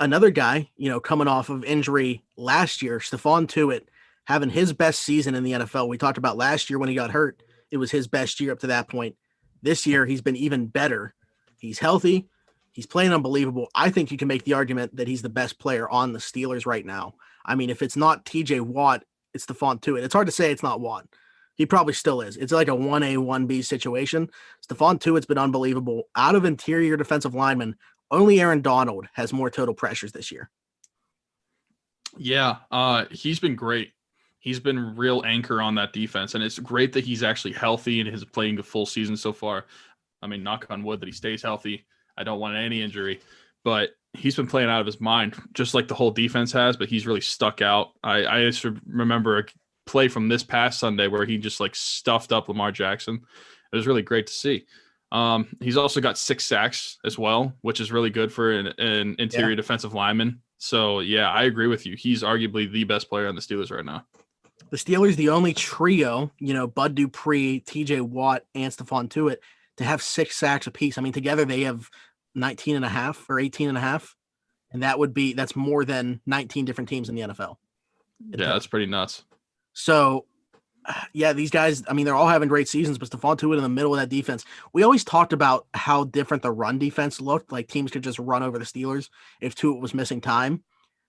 Another guy, coming off of injury last year, Stephon Tuitt, having his best season in the NFL. We talked about last year when he got hurt. It was his best year up to that point. This year, he's been even better. He's healthy. He's playing unbelievable. I think you can make the argument that he's the best player on the Steelers right now. I mean, if it's not TJ Watt, it's Stephon Tuitt. It's hard to say it's not Watt. He probably still is. It's like a 1A, 1B situation. Stephon Tuitt's been unbelievable. Out of interior defensive linemen, only Aaron Donald has more total pressures this year. Yeah, he's been great. He's been real anchor on that defense, and it's great that he's actually healthy and is playing the full season so far. I mean, knock on wood that he stays healthy. I don't want any injury, but he's been playing out of his mind, just like the whole defense has, but he's really stuck out. I just remember a play from this past Sunday where he just like stuffed up Lamar Jackson. It was really great to see. He's also got 6 sacks as well, which is really good for an interior defensive lineman. So, yeah, I agree with you. He's arguably the best player on the Steelers right now. The Steelers, the only trio, Bud Dupree, TJ Watt, and Stephon Tuitt, to have 6 sacks apiece. I mean, together they have 19 and a half or 18 and a half. And that's more than 19 different teams in the NFL. Yeah, that's pretty nuts. So, yeah, these guys, I mean, they're all having great seasons, but Stephon Tuitt in the middle of that defense. We always talked about how different the run defense looked, like teams could just run over the Steelers if Tuitt was missing time.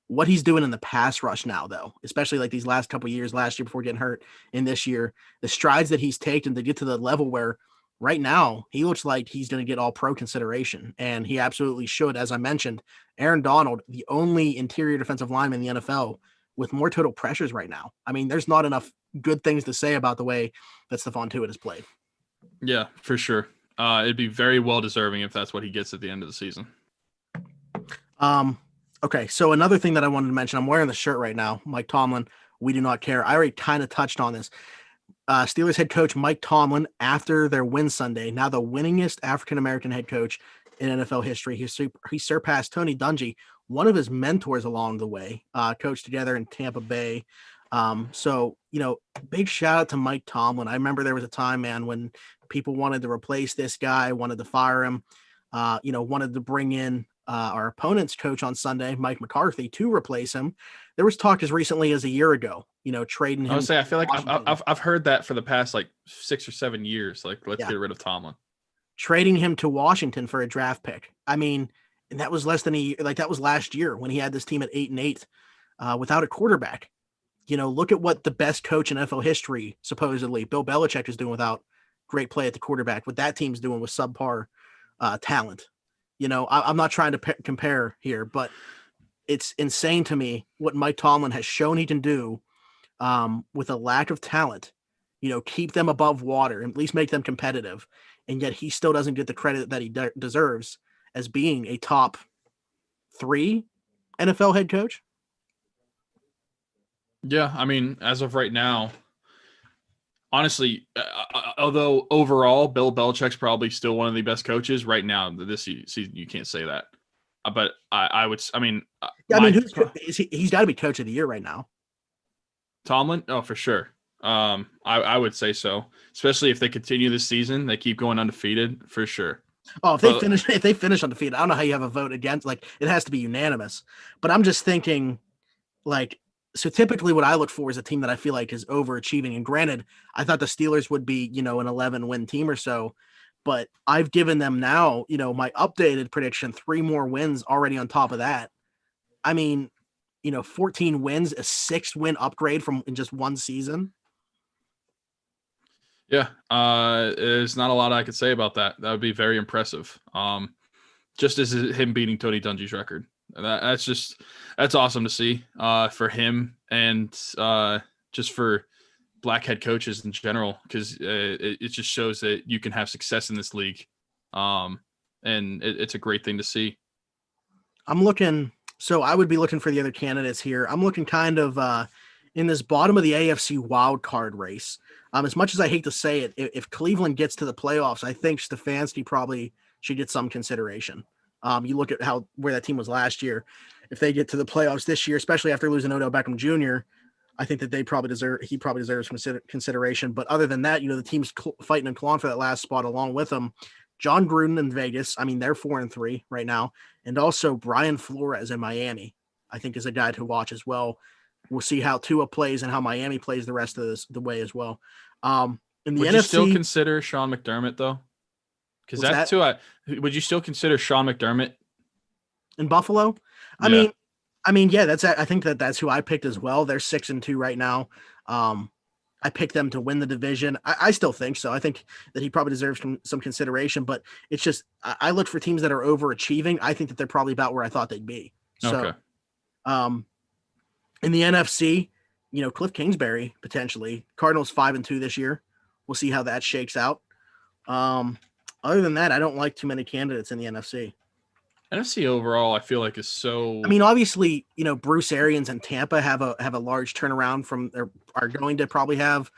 What he's doing in the pass rush now, though, especially like these last couple of years, last year before getting hurt, and this year, the strides that he's taken to get to the level where right now he looks like he's going to get all pro consideration, and he absolutely should. As I mentioned, Aaron Donald, the only interior defensive lineman in the NFL with more total pressures right now. I mean, there's not enough good things to say about the way that Stephon Tuitt has played. Yeah, for sure. It'd be very well deserving if that's what he gets at the end of the season. Okay, so another thing that I wanted to mention, I'm wearing the shirt right now, Mike Tomlin, we do not care. I already kind of touched on this. Steelers head coach Mike Tomlin, after their win Sunday, now the winningest African American head coach in NFL history. He surpassed Tony Dungy, one of his mentors along the way, coached together in Tampa Bay. So, big shout out to Mike Tomlin. I remember there was a time, man, when people wanted to replace this guy, wanted to fire him, wanted to bring in our opponent's coach on Sunday, Mike McCarthy, to replace him. There was talk as recently as a year ago, trading him. I would say I feel like I've heard that for the past like 6 or 7 years. Like, let's get rid of Tomlin. Trading him to Washington for a draft pick. I mean, and that was less than a year. Like, that was last year when he had this team at 8-8 without a quarterback. Look at what the best coach in NFL history, supposedly, Bill Belichick, is doing without great play at the quarterback. What that team's doing with subpar talent. I'm not trying to compare here, but it's insane to me what Mike Tomlin has shown he can do with a lack of talent. Keep them above water, and at least make them competitive. And yet he still doesn't get the credit that he deserves as being a top 3 NFL head coach. Yeah, I mean, as of right now, honestly, although overall Bill Belichick's probably still one of the best coaches right now this season, you can't say that. But I would, I mean, he's got to be coach of the year right now. Tomlin? Oh, for sure. I would say so, especially if they continue this season, they keep going undefeated, for sure. Oh, if they finish undefeated, I don't know how you have a vote against. Like, it has to be unanimous. But I'm just thinking, like, so typically what I look for is a team that I feel like is overachieving. And granted, I thought the Steelers would be, an 11-win team or so, but I've given them now, my updated prediction, 3 more wins already on top of that. I mean, 14 wins, a 6-win upgrade in just one season. Yeah, there's not a lot I could say about that. That would be very impressive. Just as him beating Tony Dungy's record. That's awesome to see for him, and just for black head coaches in general, because it just shows that you can have success in this league, and it's a great thing to see. So I would be looking for the other candidates here. I'm looking kind of in this bottom of the AFC wild card race. As much as I hate to say it, if Cleveland gets to the playoffs, I think Stefanski probably should get some consideration. You look at where that team was last year. If they get to the playoffs this year, especially after losing Odell Beckham Jr., I think that he probably deserves consideration. But other than that, the team's fighting and clawing for that last spot along with them. John Gruden in Vegas, I mean, they're 4-3 right now. And also Brian Flores in Miami, I think, is a guy to watch as well. We'll see how Tua plays and how Miami plays the rest of the way as well. In the Would NFC, you still consider Sean McDermott, though? Because that's who would you still consider Sean McDermott in Buffalo? Yeah. I mean, yeah, I think that's who I picked as well. They're 6-2 right now. I picked them to win the division. I still think so. I think that he probably deserves some consideration, but it's just, I look for teams that are overachieving. I think that they're probably about where I thought they'd be. So, okay. In the NFC, Cliff Kingsbury, potentially. Cardinals 5-2 this year. We'll see how that shakes out. Other than that, I don't like too many candidates in the NFC. NFC overall, I feel like is so. I mean, obviously, Bruce Arians and Tampa have a large turnaround are going to probably have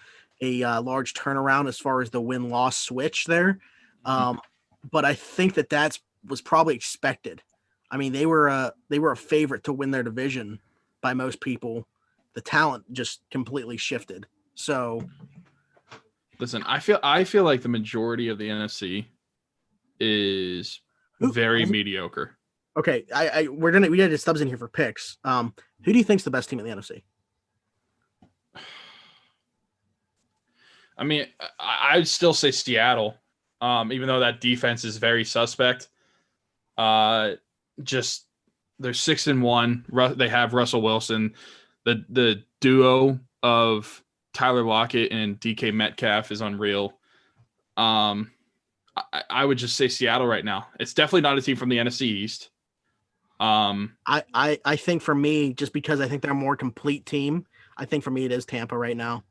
a large turnaround as far as the win-loss switch there. But I think that was probably expected. I mean, they were a favorite to win their division by most people. The talent just completely shifted. So, listen, I feel like the majority of the NFC is very mediocre. Okay, we had Stubbs in here for picks. Who do you think's the best team in the NFC? I mean, I'd still say Seattle, even though that defense is very suspect. Just they're 6-1. They have Russell Wilson. The duo of Tyler Lockett and DK Metcalf is unreal. I would just say Seattle right now. It's definitely not a team from the NFC East. I think for me, just because I think they're a more complete team, I think for me it is Tampa right now.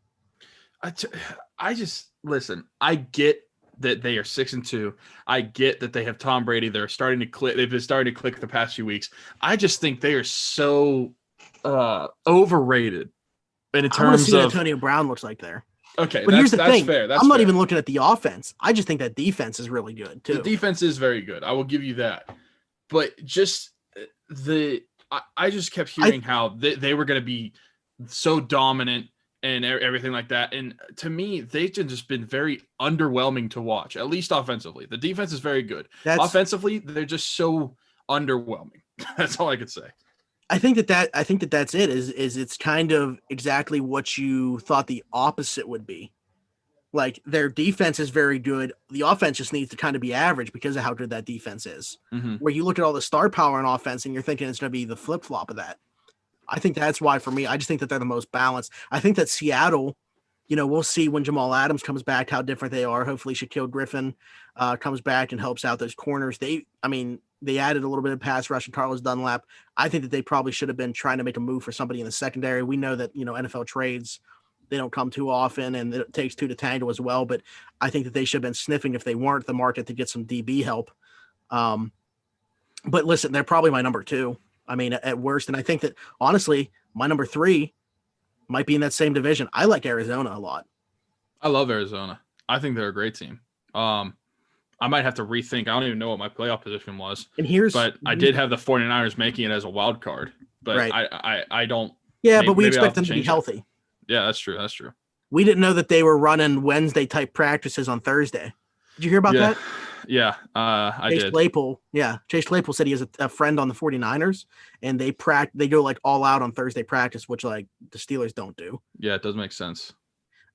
I just listen. I get that they are 6-2. I get that they have Tom Brady. They're starting to click. They've been starting to click the past few weeks. I just think they are so overrated. And in I want to terms see what of Antonio Brown looks like there. okay, But here's the that's thing. fair. That's I'm not fair. even looking at the offense. I just think that defense is really good The too. defense is very good. I will give you that. But just I just kept hearing how they were going to be so dominant and everything like that. And to me, they've just been very underwhelming to watch, at least offensively. The defense is very good. Offensively, they're just so underwhelming. That's all I could say. I think that that's it. Is it's kind of exactly what you thought the opposite would be. Like their defense is very good. The offense just needs to kind of be average because of how good that defense is. Mm-hmm. Where you look at all the star power in offense and you're thinking it's going to be the flip flop of that. I think that's why for me, I just think that they're the most balanced. I think that Seattle, we'll see when Jamal Adams comes back how different they are. Hopefully, Shaquille Griffin comes back and helps out those corners. They added a little bit of pass rush and Carlos Dunlap. I think that they probably should have been trying to make a move for somebody in the secondary. We know that NFL trades, they don't come too often, and it takes two to tango as well. But I think that they should have been sniffing if they weren't the market to get some DB help. But listen, they're probably my number two. I mean, at worst. And I think that honestly, my number three might be in that same division. I like Arizona a lot. I love Arizona. I think they're a great team. I might have to rethink. I don't even know what my playoff position was. But I did have the 49ers making it as a wild card. But right. I don't. Yeah, but we expect them to be healthy. Yeah, that's true. That's true. We didn't know that they were running Wednesday type practices on Thursday. Did you hear about that? Yeah, I did. Chase Claypool said he has a friend on the 49ers, and they go like all out on Thursday practice, which like the Steelers don't do. Yeah, it does make sense.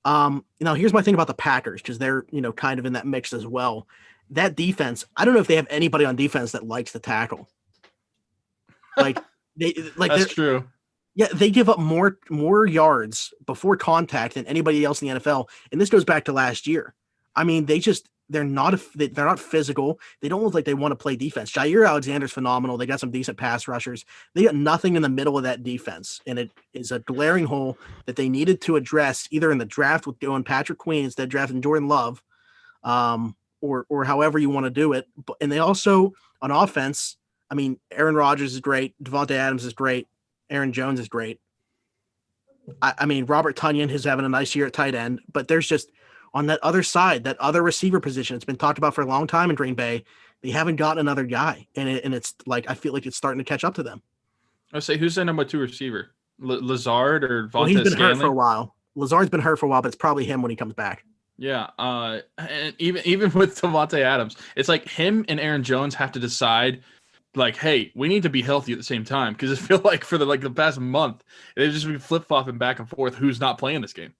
Here's my thing about the Packers, because they're kind of in that mix as well. That defense, I don't know if they have anybody on defense that likes to tackle. That's true. Yeah, they give up more yards before contact than anybody else in the NFL, and this goes back to last year. I mean, they're not physical. They don't look like they want to play defense. Jair Alexander's phenomenal. They got some decent pass rushers. They got nothing in the middle of that defense, and it is a glaring hole that they needed to address either in the draft with going Patrick Queen instead of drafting Jordan Love, or however you want to do it. And they also on offense. I mean, Aaron Rodgers is great. Devontae Adams is great. Aaron Jones is great. I mean, Robert Tonyan is having a nice year at tight end, but there's just on that other side, that other receiver position, it's been talked about for a long time in Green Bay. They haven't gotten another guy, and it's like I feel like it's starting to catch up to them. I say, who's their number two receiver? Lazard or Vontaze he's been Scanlon? hurt for a while. Lazard's been hurt for a while, but it's probably him when he comes back. Yeah, and even with Devontae Adams, it's like him and Aaron Jones have to decide. Like, hey, we need to be healthy at the same time, because I feel like for the past month, they've just been flip-flopping back and forth who's not playing this game.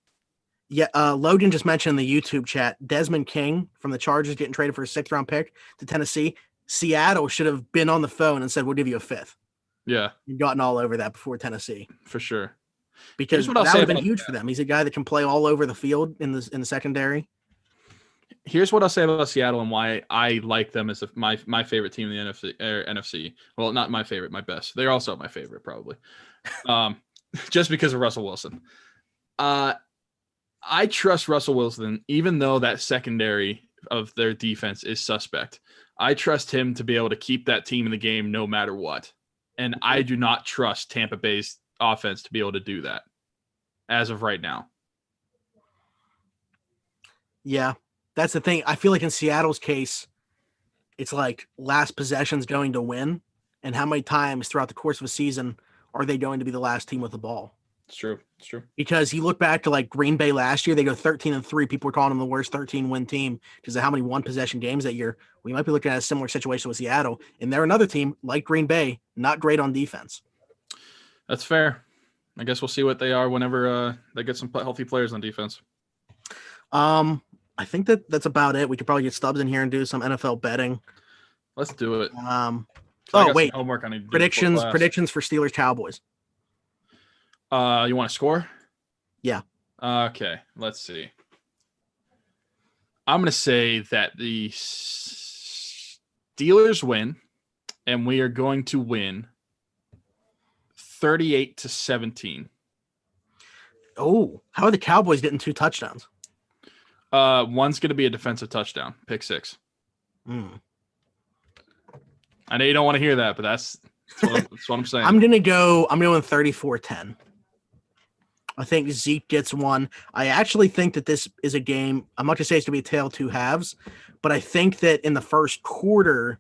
Yeah, Logan just mentioned in the YouTube chat, Desmond King from the Chargers getting traded for a 6th-round pick to Tennessee. Seattle should have been on the phone and said, we'll give you a 5th. Yeah. You've gotten all over that before Tennessee. For sure. Because that would have been huge for them. He's a guy that can play all over the field in the secondary. Here's what I'll say about Seattle and why I like them as my favorite team in the NFC. Well, not my favorite, my best. They're also my favorite, probably. Just because of Russell Wilson. I trust Russell Wilson, even though that secondary of their defense is suspect. I trust him to be able to keep that team in the game no matter what. And I do not trust Tampa Bay's offense to be able to do that as of right now. Yeah. That's the thing. I feel like in Seattle's case, it's like last possession's going to win. And how many times throughout the course of a season are they going to be the last team with the ball? It's true. It's true. Because you look back to like Green Bay last year, they go 13-3. People were calling them the worst 13-win team because of how many one-possession games that year. We might be looking at a similar situation with Seattle. And they're another team like Green Bay, not great on defense. That's fair. I guess we'll see what they are whenever they get some healthy players on defense. I think that's about it. We could probably get Stubbs in here and do some NFL betting. Let's do it. Wait. Homework I need to do predictions for Steelers Cowboys. You want to score? Yeah. Okay. Let's see. I'm going to say that the Steelers win, and we are going to win 38-17. Oh, how are the Cowboys getting 2 touchdowns? One's going to be a defensive touchdown, pick 6. I know you don't want to hear that, but that's what I'm saying. I'm going 34-10. I think Zeke gets one. I actually think that this is a game. I'm not going to say it's going to be a tale of two halves, but I think that in the first quarter,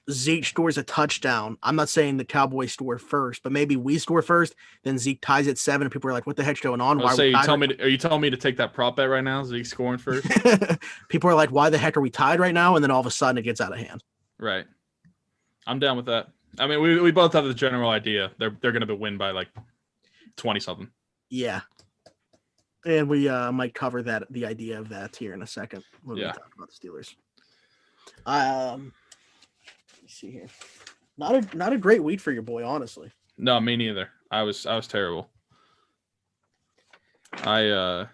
Zeke scores a touchdown. I'm not saying the Cowboys score first, but maybe we score first. Then Zeke ties at 7. And people are like, "What the heck's going on? I Why was are we say, tied?" are you telling me to take that prop bet right now? Zeke scoring first? People are like, "Why the heck are we tied right now?" And then all of a sudden, it gets out of hand. Right. I'm down with that. I mean, we both have the general idea. They're going to win by like 20 something. Yeah. And we might cover the idea of that here in a second when we talk about the Steelers. Let me see here. Not a great week for your boy, honestly. No, me neither. I was terrible. I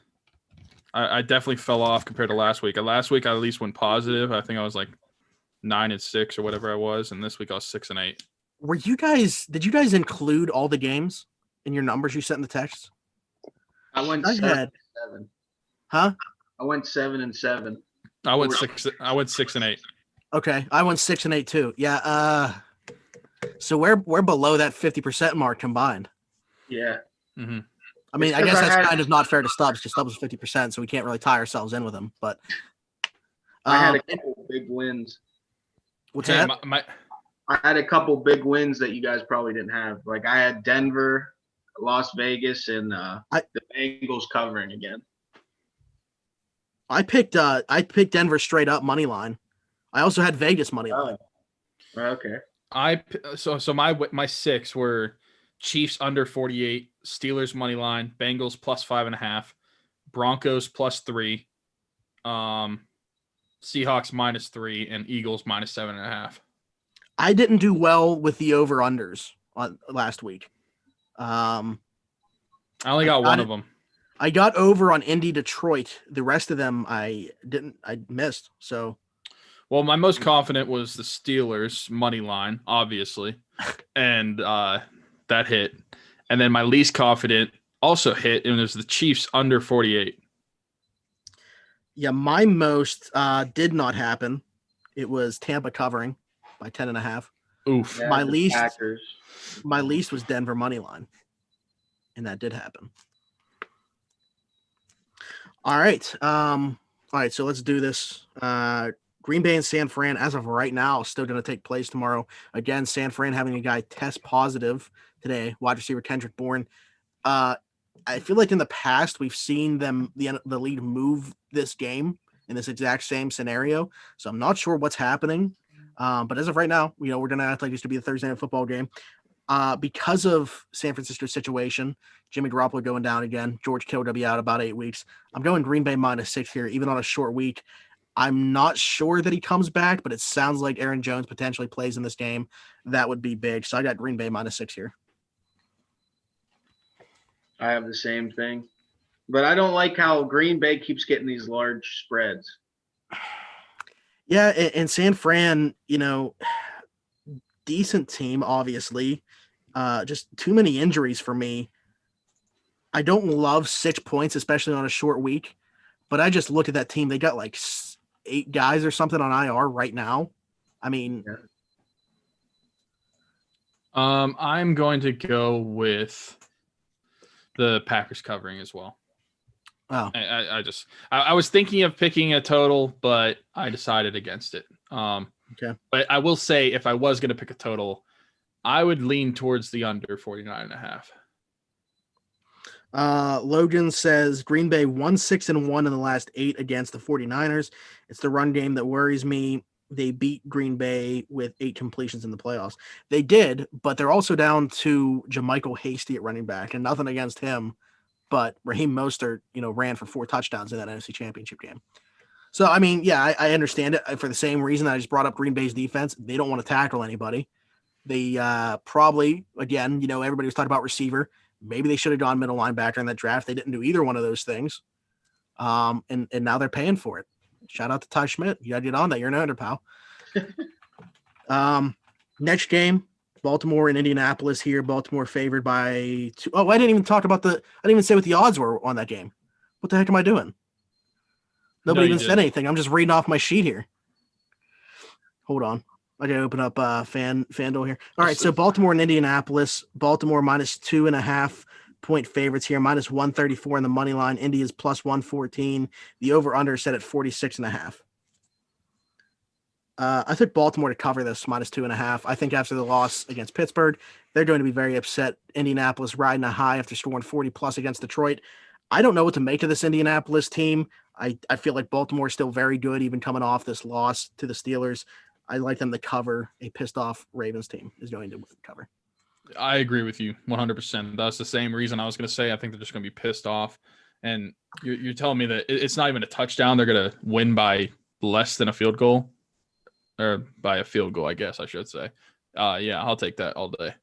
definitely fell off compared to last week. Last week I at least went positive. I think I was like 9-6 or whatever I was, and this week I was 6-8. Did you guys include all the games in your numbers you sent in the text? I went 7-7. Huh? I went 7-7. I went 6-8. Okay, I went 6-8 too. Yeah. So we're below that 50% mark combined. Yeah. Mm-hmm. I mean, I guess that's kind of not fair to Stubbs because Stubbs was 50%, so we can't really tie ourselves in with him. But I had a couple big wins. What's that? I had a couple big wins that you guys probably didn't have. Like I had Denver, Las Vegas, and the Bengals covering again. I picked Denver straight up money line. I also had Vegas money line. Oh, okay. So my 6 were Chiefs under 48, Steelers money line, Bengals plus 5.5, Broncos plus 3, Seahawks -3, and Eagles -7.5. I didn't do well with the over unders last week. I only got one of them. I got over on Indy Detroit. The rest of them I didn't. I missed. So, well, my most confident was the Steelers money line, obviously, and that hit. And then my least confident also hit, and it was the Chiefs under 48. Yeah, my most did not happen. It was Tampa covering by 10.5. Oof. Yeah, my least was Denver money line, and that did happen. All right. So let's do this. Green Bay and San Fran, as of right now, still going to take place tomorrow. Again, San Fran having a guy test positive today, wide receiver Kendrick Bourne. I feel like in the past we've seen the league move this game in this exact same scenario. So I'm not sure what's happening. But as of right now, we're going to act like it's to be a Thursday night football game. Because of San Francisco's situation, Jimmy Garoppolo going down again, George Kittle will be out about 8 weeks. I'm going Green Bay -6 here, even on a short week. I'm not sure that he comes back, but it sounds like Aaron Jones potentially plays in this game. That would be big. So I got Green Bay -6 here. I have the same thing, but I don't like how Green Bay keeps getting these large spreads. Yeah, and San Fran, decent team, obviously. Just too many injuries for me. I don't love 6 points, especially on a short week, but I just look at that team. They got like 8 guys or something on IR right now. I mean, I'm going to go with the Packers covering as well. Oh, I was thinking of picking a total, but I decided against it. Okay. But I will say, if I was going to pick a total, I would lean towards the under 49.5. Logan says Green Bay 1-6-1 in the last 8 against the 49ers. It's the run game that worries me. They beat Green Bay with 8 completions in the playoffs. They did, but they're also down to JaMychal Hasty at running back, and nothing against him. But Raheem Mostert, ran for 4 touchdowns in that NFC Championship game. So, I mean, yeah, I understand it for the same reason I just brought up Green Bay's defense. They don't want to tackle anybody. They probably, again, everybody was talking about receiver. Maybe they should have gone middle linebacker in that draft. They didn't do either one of those things. And now they're paying for it. Shout out to Ty Schmidt. You got to get on that. You're an under, pal. Next game, Baltimore and Indianapolis here. Baltimore favored by 2. Oh, I didn't even talk about I didn't even say what the odds were on that game. What the heck am I doing? Nobody even said anything. I'm just reading off my sheet here. Hold on. I got to open up FanDuel here. All right, so Baltimore and Indianapolis. Baltimore -2.5. point favorites here, minus 134 in the money line. Indy is plus 114. The over-under set at 46.5. I took Baltimore to cover this minus 2.5. I think after the loss against Pittsburgh, they're going to be very upset. Indianapolis riding a high after scoring 40 plus against Detroit. I don't know what to make of this Indianapolis team. I feel like Baltimore is still very good, even coming off this loss to the Steelers. I like them to cover. A pissed off Ravens team is going to cover. I agree with you 100%. That's the same reason I was going to say. I think they're just going to be pissed off. And you're telling me that it's not even a touchdown. They're going to win by less than a field goal. Or by a field goal, I guess I should say. Yeah, I'll take that all day.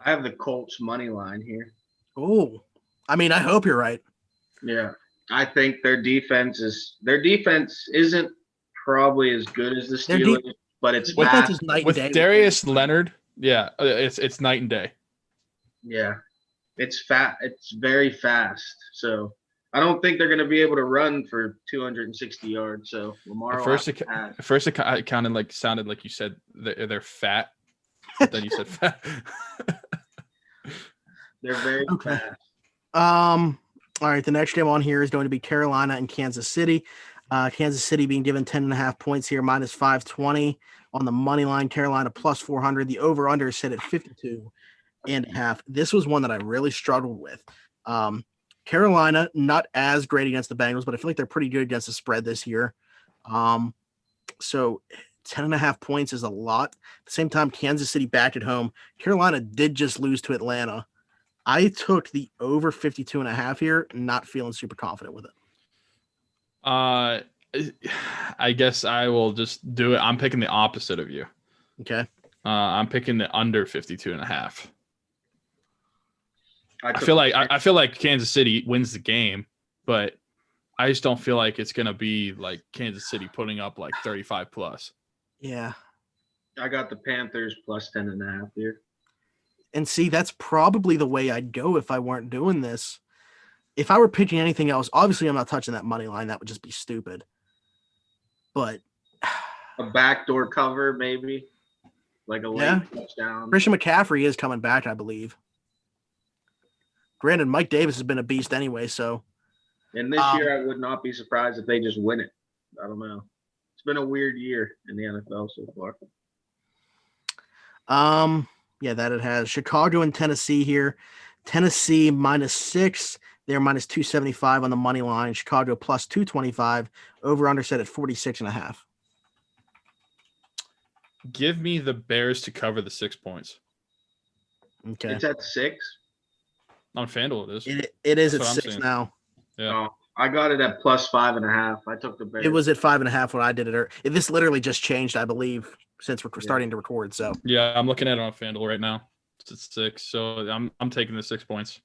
I have the Colts money line here. Oh, I mean, I hope you're right. Yeah, I think their defense isn't probably as good as the Steelers, but it's defense is night and with day. Darius Leonard. Yeah, it's night and day. Yeah, it's It's very fast. So I don't think they're going to be able to run for 260 yards. So Lamar. At first it sounded like you said they're fat. But then you said fat. They're very fast. All right. The next game on here is going to be Carolina and Kansas City. Kansas City being given 10.5 points here, minus 520 on the money line. Carolina plus 400. The over under is set at 52.5. This was one that I really struggled with. Carolina, not as great against the Bengals, but I feel like they're pretty good against the spread this year. So 10.5 points is a lot. At the same time, Kansas City back at home. Carolina did just lose to Atlanta. I took the over 52.5 here, not feeling super confident with it. I guess I will just do it. I'm picking the opposite of you. Okay. I'm picking the under 52.5. I feel like Kansas City wins the game, but I just don't feel like it's going to be like Kansas City putting up like 35 plus. Yeah. I got the Panthers plus 10.5 here. And see, that's probably the way I'd go if I weren't doing this. If I were picking anything else, obviously I'm not touching that money line. That would just be stupid. But a backdoor cover, maybe like a late touchdown. Christian McCaffrey is coming back, I believe. Granted, Mike Davis has been a beast anyway, so. And this year, I would not be surprised if they just win it. I don't know. It's been a weird year in the NFL so far. Yeah, that it has. Chicago and Tennessee here. Tennessee minus 6. They're minus 275 on the money line. Chicago plus 225. Over under set at 46.5. Give me the Bears to cover the 6 points. Okay. It's at 6. On FanDuel, it is. It is at 6 now. Yeah. Oh, I got it at plus 5.5. I took the Bears. It was at 5.5 when I did it. This literally just changed, I believe, since we're starting to record. So yeah, I'm looking at it on FanDuel right now. It's at 6, so I'm taking the 6 points.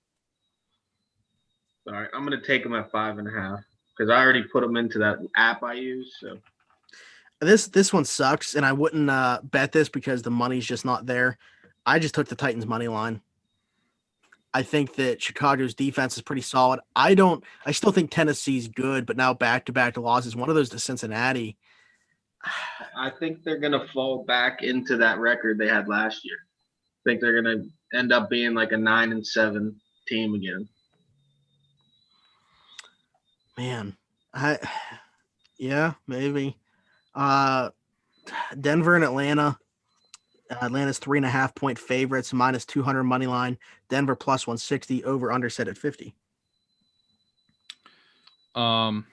All right, I'm gonna take them at 5.5 because I already put them into that app I use. So this one sucks, and I wouldn't bet this because the money's just not there. I just took the Titans money line. I think that Chicago's defense is pretty solid. I still think Tennessee's good, but now back-to-back losses, one of those to Cincinnati. I think they're going to fall back into that record they had last year. I think they're going to end up being like a 9-7 team again. Man, yeah, maybe. Denver and Atlanta. Atlanta's 3.5 point favorites, minus 200 money line. Denver plus 160, over under set at 50. I'm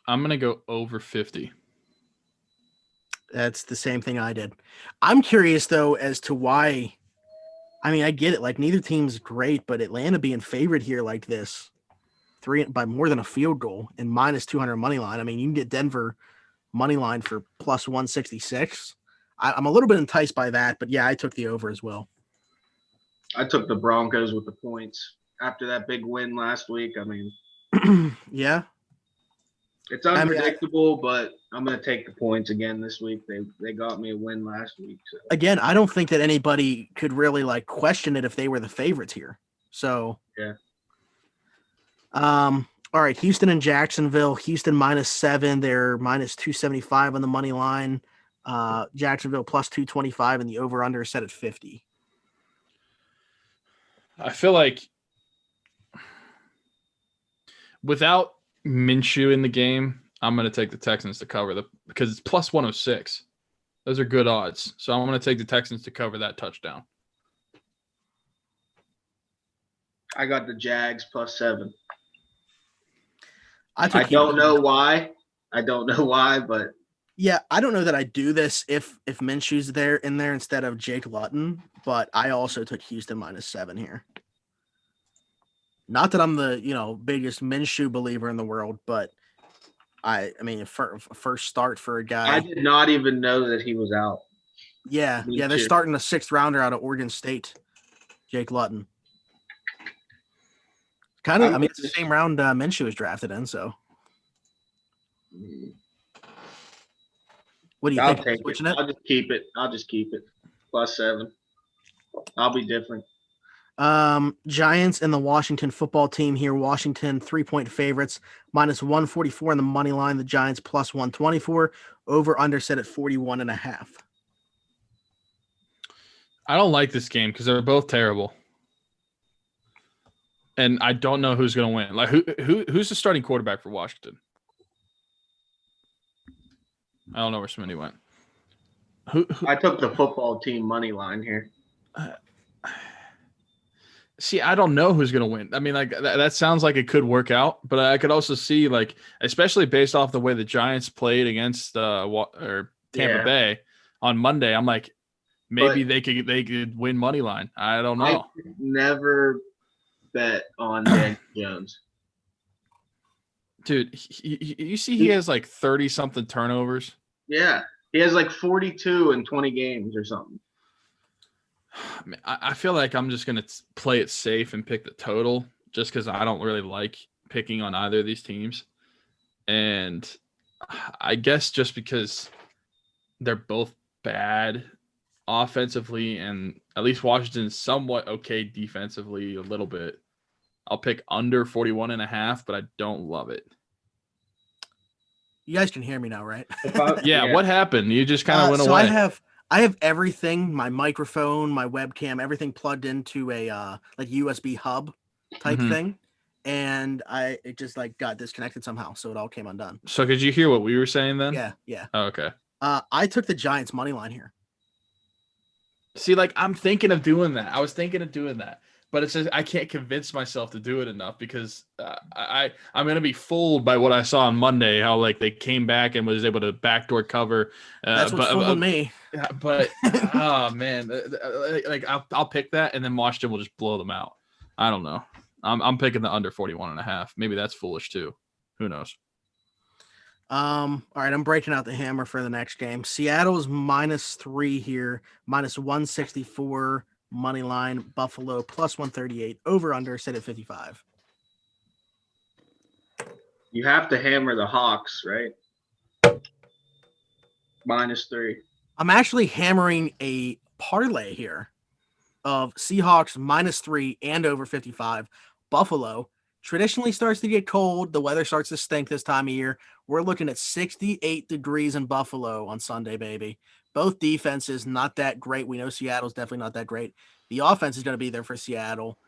gonna go over 50. That's the same thing I did. I'm curious though as to why. I mean, I get it. Like neither team's great, but Atlanta being favored here like this, by more than a field goal and minus 200 money line. I mean, you can get Denver money line for plus 166. I'm a little bit enticed by that, but yeah, I took the over as well. I took the Broncos with the points after that big win last week. I mean, yeah, it's unpredictable, but I'm going to take the points again this week. They got me a win last week. So. Again, I don't think that anybody could really like question it if they were the favorites here. So yeah. All right, Houston and Jacksonville. Houston minus 7. They're minus 275 on the money line. Jacksonville plus 225, and the over-under is set at 50. I feel like without Minshew in the game, I'm going to take the Texans to cover because it's plus 106. Those are good odds. So I'm going to take the Texans to cover that touchdown. I got the Jags plus 7. I I don't know why. But yeah, I don't know that I do this if Minshew's in there instead of Jake Luton, but I also took Houston minus 7 here. Not that I'm the biggest Minshew believer in the world, but I mean first start for a guy. I did not even know that he was out. Yeah, they're starting a 6th rounder out of Oregon State, Jake Luton. Kind of, I mean, it's the same round Minshew was drafted in, so. What do you I'll think? take it. I'll just keep it. Plus 7. I'll be different. Giants and the Washington football team here. Washington 3-point favorites, minus 144 in the money line. The Giants plus 124. Over under set at 41.5. I don't like this game because they're both terrible. And I don't know who's going to win. Like who's the starting quarterback for Washington? I don't know where Smitty went. Who I took the football team money line here. See, I don't know who's going to win. I mean, like that sounds like it could work out, but I could also see, like, especially based off the way the Giants played against Tampa Bay on Monday, I'm like, maybe they could win money line. I don't know. I could never bet on Dan Jones. Dude, you see he has like 30-something turnovers. Yeah, he has like 42 in 20 games or something. I feel like I'm just going to play it safe and pick the total just because I don't really like picking on either of these teams. And I guess just because they're both bad offensively and at least Washington's somewhat okay defensively a little bit, I'll pick under 41.5, but I don't love it. You guys can hear me now, right? Yeah, what happened? You just kind of went away. I have everything, my microphone, my webcam, everything plugged into a like USB hub type thing. And it just like got disconnected somehow, so it all came undone. So could you hear what we were saying then? Yeah. Oh, okay. I took the Giants money line here. See, like I'm thinking of doing that. I was thinking of doing that. But it's just I can't convince myself to do it enough because I'm going to be fooled by what I saw on Monday, how like they came back and was able to backdoor cover. That's what's fooling me. But oh man, like I'll pick that and then Washington will just blow them out. I don't know. I'm picking the under 41.5. Maybe that's foolish too. Who knows? All right, I'm breaking out the hammer for the next game. Seattle's minus 3 here, minus 164. Money line, Buffalo plus 138, over under set at 55. You have to hammer the Hawks, right? Minus 3. I'm actually hammering a parlay here of Seahawks minus 3 and over 55. Buffalo traditionally starts to get cold. The weather starts to stink this time of year. We're looking at 68 degrees in Buffalo on Sunday, baby. Both defenses not that great. We know Seattle's definitely not that great. The offense is going to be there for Seattle.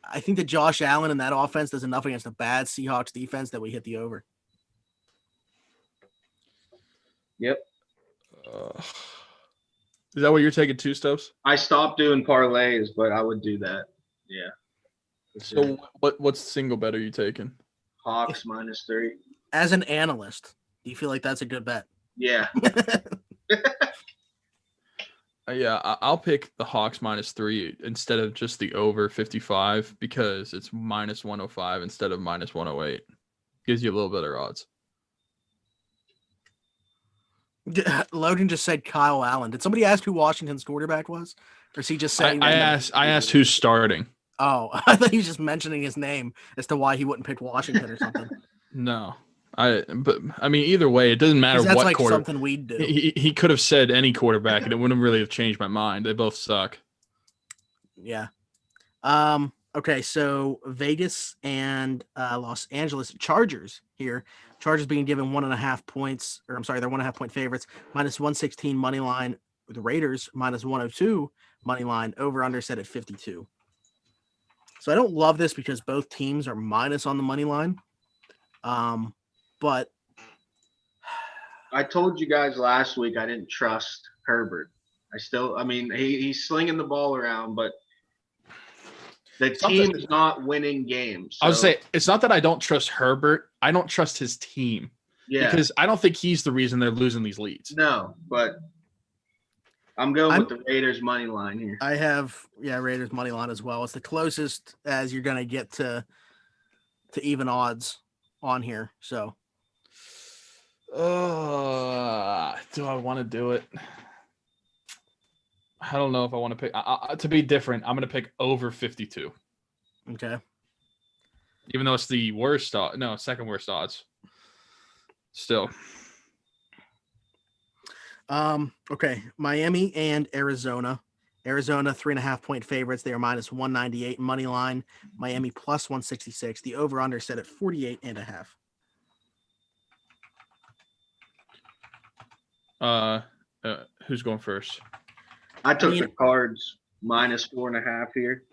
I think that Josh Allen and that offense does enough against a bad Seahawks defense that we hit the over. Yep. Is that what you're taking too, Stokes? I stopped doing parlays, but I would do that. Yeah. So what's single bet are you taking? Hawks minus 3. As an analyst, do you feel like that's a good bet? Yeah. Yeah, I'll pick the Hawks minus 3 instead of just the over 55 because it's minus 105 instead of minus 108. Gives you a little better odds. Logan just said Kyle Allen. Did somebody ask who Washington's quarterback was? Or is he just saying? I asked who's starting. Oh, I thought he was just mentioning his name as to why he wouldn't pick Washington or something. No. But I mean, either way, it doesn't matter that's what like something we'd do. He could have said any quarterback, and it wouldn't really have changed my mind. They both suck. Yeah. Okay, so Vegas and Los Angeles Chargers here. Chargers being given 1.5 points, or I'm sorry, they're 1.5 point favorites. Minus 116 money line. The Raiders minus 102 money line. Over under set at 52. So I don't love this because both teams are minus on the money line. But I told you guys last week I didn't trust Herbert. I mean, he's slinging the ball around, but the team's not winning games. I would say it's not that I don't trust Herbert. I don't trust his team. Yeah. Because I don't think he's the reason they're losing these leads. No, but I'm going with the Raiders money line here. I have Raiders money line as well. It's the closest as you're gonna get to even odds on here. So do I want to do it? I don't know if I want to pick. To be different, I'm going to pick over 52. Okay. Even though it's the worst second worst odds. Still. Okay. Miami and Arizona. Arizona 3.5-point favorites. They are minus 198 money line. Miami plus 166. The over under set at 48.5. Who's going first? I took the Cards minus 4.5 here.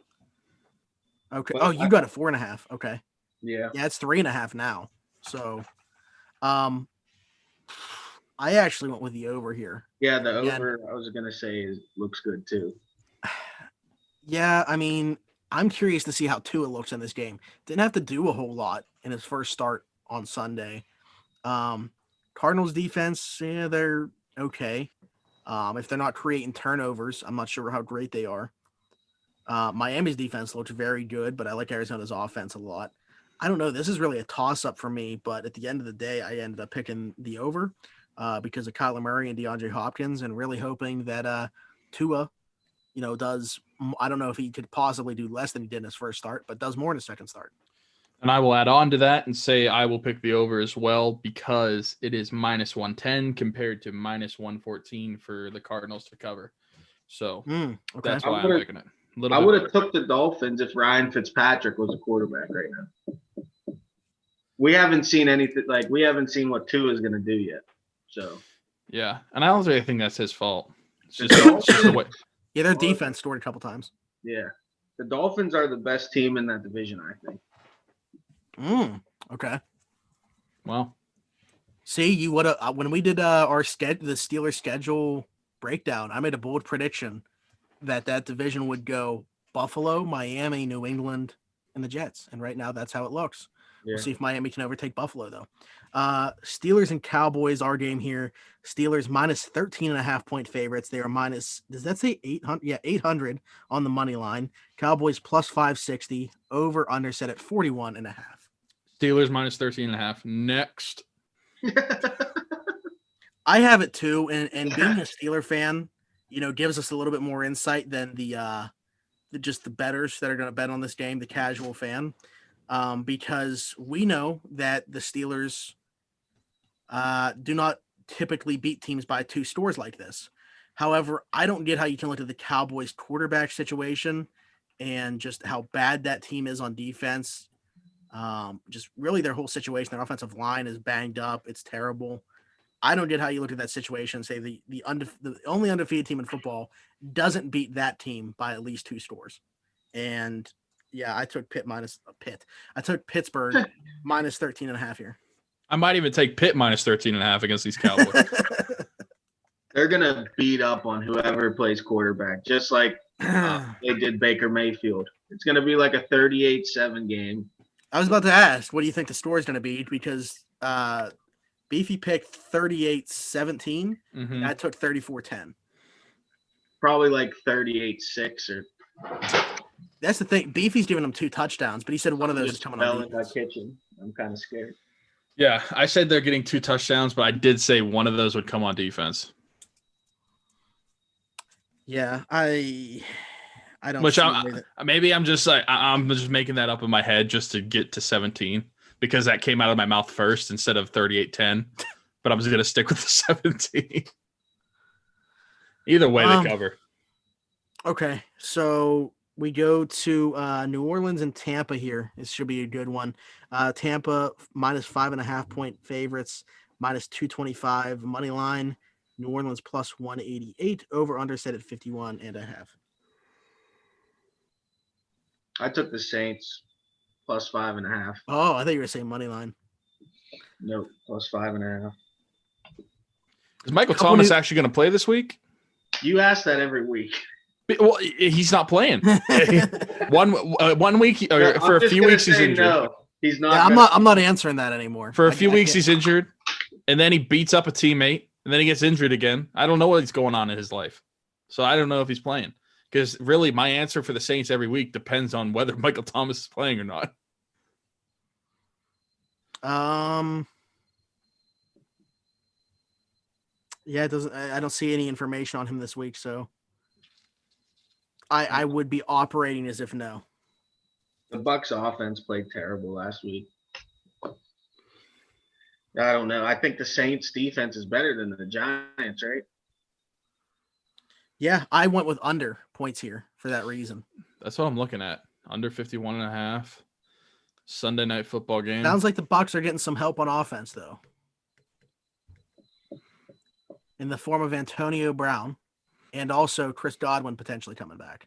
Okay. Oh, you got a 4.5. Okay. Yeah. Yeah, it's 3.5 now. So, I actually went with the over here. Yeah, the over. I was gonna say looks good too. Yeah, I mean, I'm curious to see how Tua looks in this game. Didn't have to do a whole lot in his first start on Sunday. Cardinals defense, yeah, they're okay. If they're not creating turnovers, I'm not sure how great they are. Miami's defense looks very good, but I like Arizona's offense a lot. I don't know. This is really a toss-up for me, but at the end of the day, I ended up picking the over because of Kyler Murray and DeAndre Hopkins and really hoping that Tua, does – I don't know if he could possibly do less than he did in his first start, but does more in his second start. And I will add on to that and say I will pick the over as well because it is minus 110 compared to minus 114 for the Cardinals to cover. So that's why I'm picking it. I would have took the Dolphins if Ryan Fitzpatrick was a quarterback right now. We haven't seen anything we haven't seen what Tua is going to do yet. So yeah, and I don't really think that's his fault. It's just the way. Yeah, their defense scored a couple times. Yeah, the Dolphins are the best team in that division, I think. Okay. Well, see, you would have when we did the Steelers schedule breakdown. I made a bold prediction that division would go Buffalo, Miami, New England, and the Jets. And right now, that's how it looks. Yeah. We'll see if Miami can overtake Buffalo, though. Steelers and Cowboys, our game here. Steelers minus 13.5-point favorites. They are minus, does that say 800? Yeah, 800 on the money line. Cowboys plus 560. Over under set at 41.5. Steelers minus 13.5. Next. I have it too. And being a Steeler fan, gives us a little bit more insight than just the bettors that are going to bet on this game, the casual fan. Because we know that the Steelers do not typically beat teams by 2 scores like this. However, I don't get how you can look at the Cowboys quarterback situation and just how bad that team is on defense. Just really their whole situation, their offensive line is banged up. It's terrible. I don't get how you look at that situation and say the only undefeated team in football doesn't beat that team by at least 2 scores. And yeah, I took I took Pittsburgh minus 13.5 here. I might even take Pitt minus 13.5 against these Cowboys. They're going to beat up on whoever plays quarterback, just like they did Baker Mayfield. It's going to be like a 38-7 game. I was about to ask, what do you think the score is going to be? Because Beefy picked 38-17. And I took 34-10. Probably like 38-6 or. That's the thing. Beefy's giving them 2 touchdowns, but he said one of those is coming on defense. In my kitchen. I'm kind of scared. Yeah, I said they're getting 2 touchdowns, but I did say one of those would come on defense. Yeah, I don't. Which maybe I'm just I'm just making that up in my head just to get to 17 because that came out of my mouth first instead of 38-10. But I'm just gonna stick with the 17. Either way, they cover. Okay, so we go to New Orleans and Tampa here. This should be a good one. Tampa minus 5.5-point favorites, minus 225 money line. New Orleans plus 188. Over under set at 51.5. I took the Saints plus 5.5. Oh, I thought you were saying money line. Nope, plus 5.5. Is Michael Couple Thomas new- actually going to play this week? You ask that every week. Well, he's not playing. One week or for a few weeks he's injured. No, he's not. Yeah, I'm not answering that anymore. For a few weeks can't- he's injured, and then he beats up a teammate, and then he gets injured again. I don't know what's going on in his life, so I don't know if he's playing. Because really, my answer for the Saints every week depends on whether Michael Thomas is playing or not. Yeah, it doesn't. I don't see any information on him this week, so I would be operating as if no. The Bucks offense played terrible last week. I don't know. I think the Saints defense is better than the Giants, right? Yeah, I went with under points here for that reason. That's what I'm looking at. Under 51.5. Sunday night football game. Sounds like the Bucks are getting some help on offense, though, in the form of Antonio Brown and also Chris Godwin potentially coming back.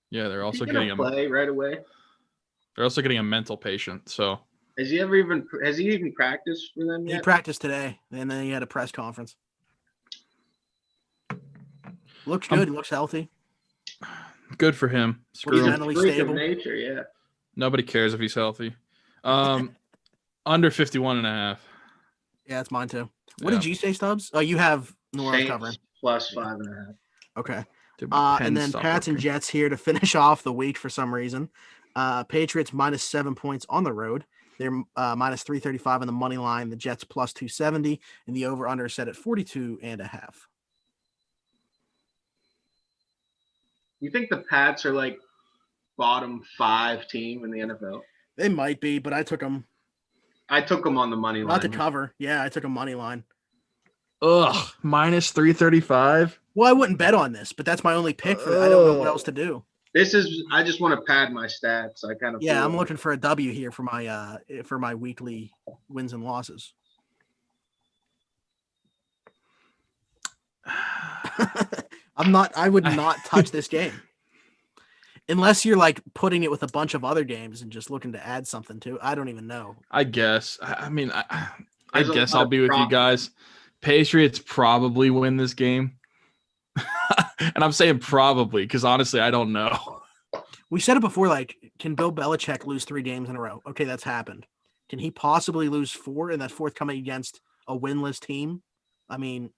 Yeah, they're also He's gonna getting play right away. They're also getting a mental patient. So Has he even practiced for them He yet? practiced today, and then he had a press conference. Looks good. Looks healthy. good for him. Screw He's him. mentally Freak of stable. nature, yeah. Nobody cares if he's healthy. Under 51.5. Yeah, it's mine too. What Yeah. did you say, Stubbs? Oh, you have New Orleans Saints covering. plus 5.5. Okay. Dude, my And pen then stopped Pats and working. Jets here to finish off the week for some reason. Patriots -7 points on the road. They're -335 on the money line. The Jets +270, and the over/under set at 42.5. You think the Pats are like bottom 5 team in the NFL? They might be, but I took them I took them on the money line. not to cover. Yeah, I took a money line. Ugh, -335. Well, I wouldn't bet on this, but that's my only pick for. I don't know what else to do. I just want to pad my stats. I kind of Yeah, feel I'm looking for a W here for my weekly wins and losses. I would not touch this game. Unless you're like putting it with a bunch of other games and just looking to add something to. I don't even know. I guess. I mean, I There's a guess lot I'll of be with you prop- guys. Patriots probably win this game. And I'm saying probably because honestly, I don't know. We said it before, like, can Bill Belichick lose 3 games in a row? Okay, that's happened. Can he possibly lose 4 and that fourth coming against a winless team? I mean,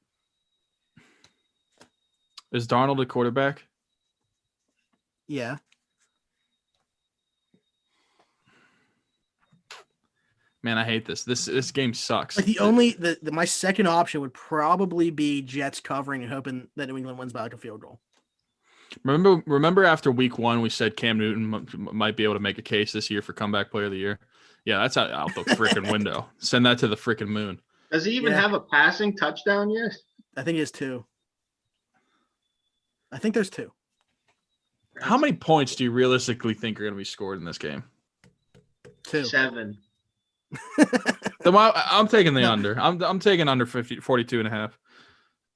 Is Darnold a quarterback? yeah. Man, I hate this. This game sucks. Like my second option would probably be Jets covering and hoping that New England wins by like a field goal. Remember after week 1, we said Cam Newton might be able to make a case this year for comeback player of the year. Yeah, that's out the freaking window. Send that to the freaking moon. Does he even Yeah. have a passing touchdown yet? I think it's 2. I think there's 2. How many points do you realistically think are going to be scored in this game? 2. 7. I'm taking the No. under. I'm taking under 42.5.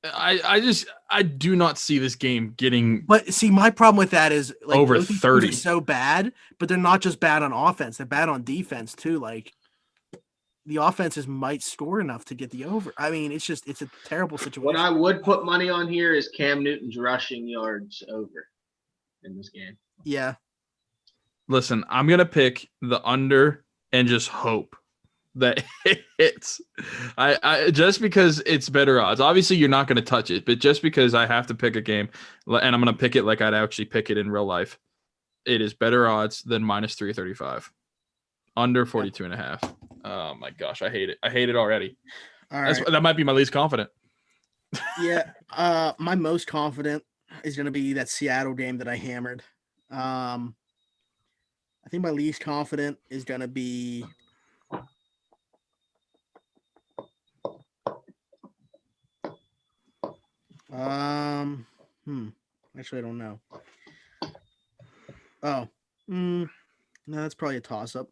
I do not see this game getting But see, my problem with that is like Over both these teams 30. are so bad, but they're not just bad on offense; they're bad on defense too. Like the offenses might score enough to get the over. I mean, it's a terrible situation. What I would put money on here is Cam Newton's rushing yards over in this game. Yeah, Listen, I'm going to pick the under and just hope that it hits. I just because it's better odds. Obviously, you're not going to touch it, but just because I have to pick a game and I'm going to pick it like I'd actually pick it in real life, it is better odds than -335. Under 42.5. Oh my gosh, I hate it. I hate it already. all right. That might be my least confident. Yeah, my most confident is going to be that Seattle game that I hammered. I think my least confident is going to be. Actually, I don't know. Oh, no, that's probably a toss up.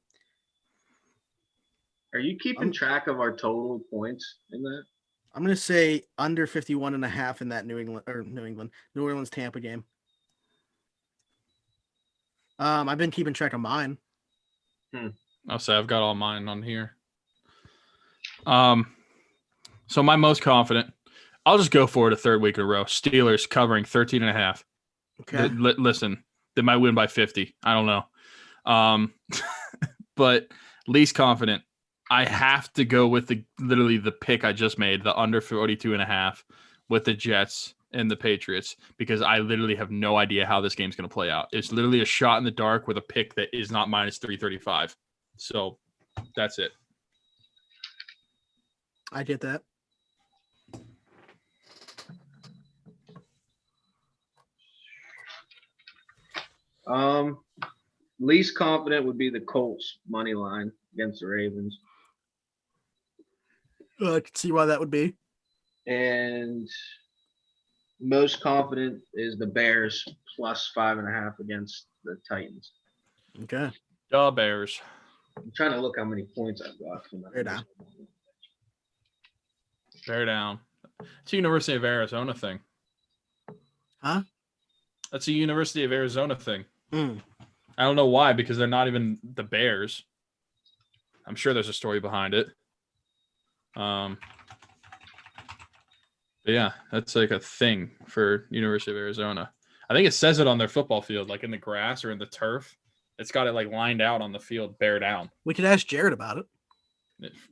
Are you keeping track of our total points in that? I'm going to say under 51.5 in that New Orleans Tampa game. I've been keeping track of mine. I'll say I've got all mine on here. So my most confident, I'll just go for it a third week in a row. Steelers covering 13.5. Okay. Listen, they might win by 50. I don't know. But least confident, I have to go with literally the pick I just made, the under 42.5 with the Jets and the Patriots, because I literally have no idea how this game's going to play out. It's literally a shot in the dark with a pick that is not minus 335. So that's it. I get that. Least confident would be the Colts money line against the Ravens. I can see why that would be. And most confident is the Bears plus 5.5 against the Titans. Okay. The Bears. I'm trying to look how many points I've got from that. Bear down. Bear down. It's a University of Arizona thing. Huh? That's a University of Arizona thing. Mm. I don't know why, because they're not even the Bears. I'm sure there's a story behind it. But yeah, that's like a thing for University of Arizona. I think it says it on their football field, like in the grass or in the turf. It's got it like lined out on the field, bear down. We could ask Jared about it.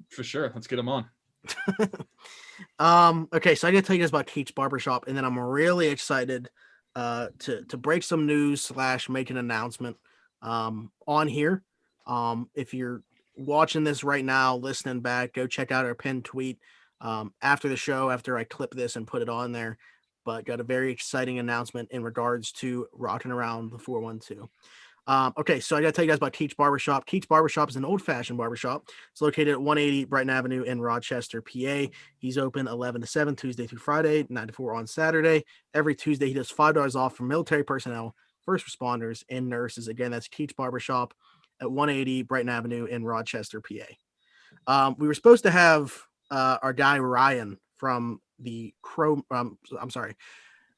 For sure. Let's get him on. Okay, so I gotta tell you guys about Keats Barbershop, and then I'm really excited to break some news / make an announcement on here. If you're watching this right now, listening back, go check out our pinned tweet after the show, after I clip this and put it on there. But got a very exciting announcement in regards to rocking around the 412. Okay, so I got to tell you guys about Keats Barbershop. Keats Barbershop is an old-fashioned barbershop. It's located at 180 Brighton Avenue in Rochester, PA. He's open 11 to 7 Tuesday through Friday, 9 to 4 on Saturday. Every Tuesday, he does $5 off for military personnel, first responders, and nurses. Again, that's Keats Barbershop at 180 Brighton Avenue in Rochester, PA. We were supposed to have our guy Ryan from the Crow. I'm sorry,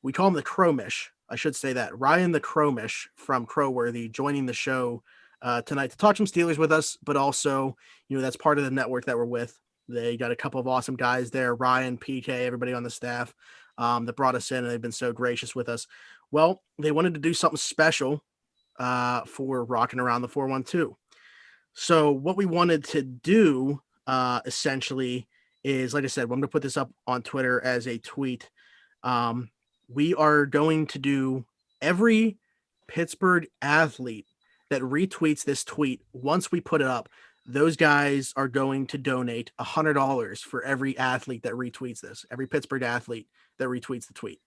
we call him the Crowmish. I should say that Ryan the Crowmish from Crowworthy joining the show tonight to talk some Steelers with us, but also, that's part of the network that we're with. They got a couple of awesome guys there, Ryan, PK, everybody on the staff that brought us in, and they've been so gracious with us. Well, they wanted to do something special for rocking around the 412. So what we wanted to do essentially is, like I said, I'm going to put this up on Twitter as a tweet. We are going to do every Pittsburgh athlete that retweets this tweet. Once we put it up, those guys are going to donate $100 for every athlete that retweets this, every Pittsburgh athlete that retweets the tweet